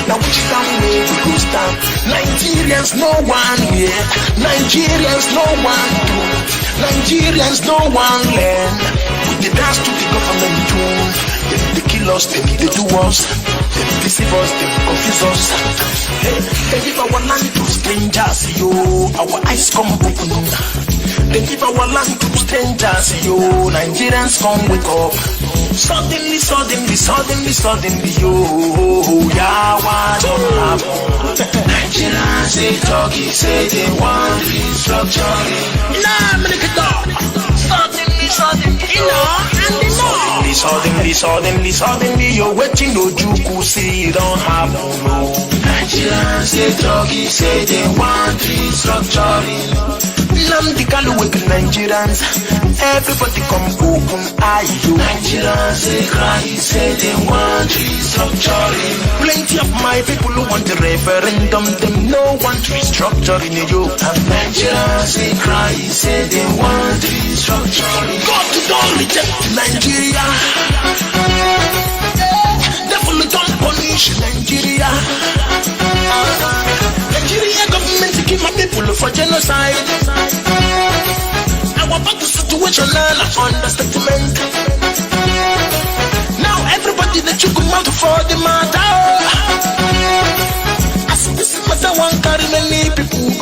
Now which time where we go stand? Nigerians no one here. Nigerians no one do. Nigerians no one learn. We dance to the government tune. They kill us, they do us. They deceive us, they confuse us. They give our land to strangers, yo. Our eyes come open. They give our land to strangers, yo. Nigerians come wake up. Suddenly, yo. Yeah, what don't happen? Nigerians they talking, say they want restructuring. Nah, make it up. Suddenly, you know, and they know. Suddenly, you're waiting, no juku, say it don't happen, no. Nigerians, they talking, say they want restructuring. Nnamdi Kanu with Nigerians, everybody come open eye, yo. Nigerians, they cry, say they want restructuring. Plenty of my people who want the referendum, them no want restructuring, yo. And Nigerians, they cry, say they want restructuring. God don't reject Nigeria. Devil don't punish Nigeria. Nigeria government to keep my people for genocide. Our body situational understatement. Now everybody that you come out for the matter.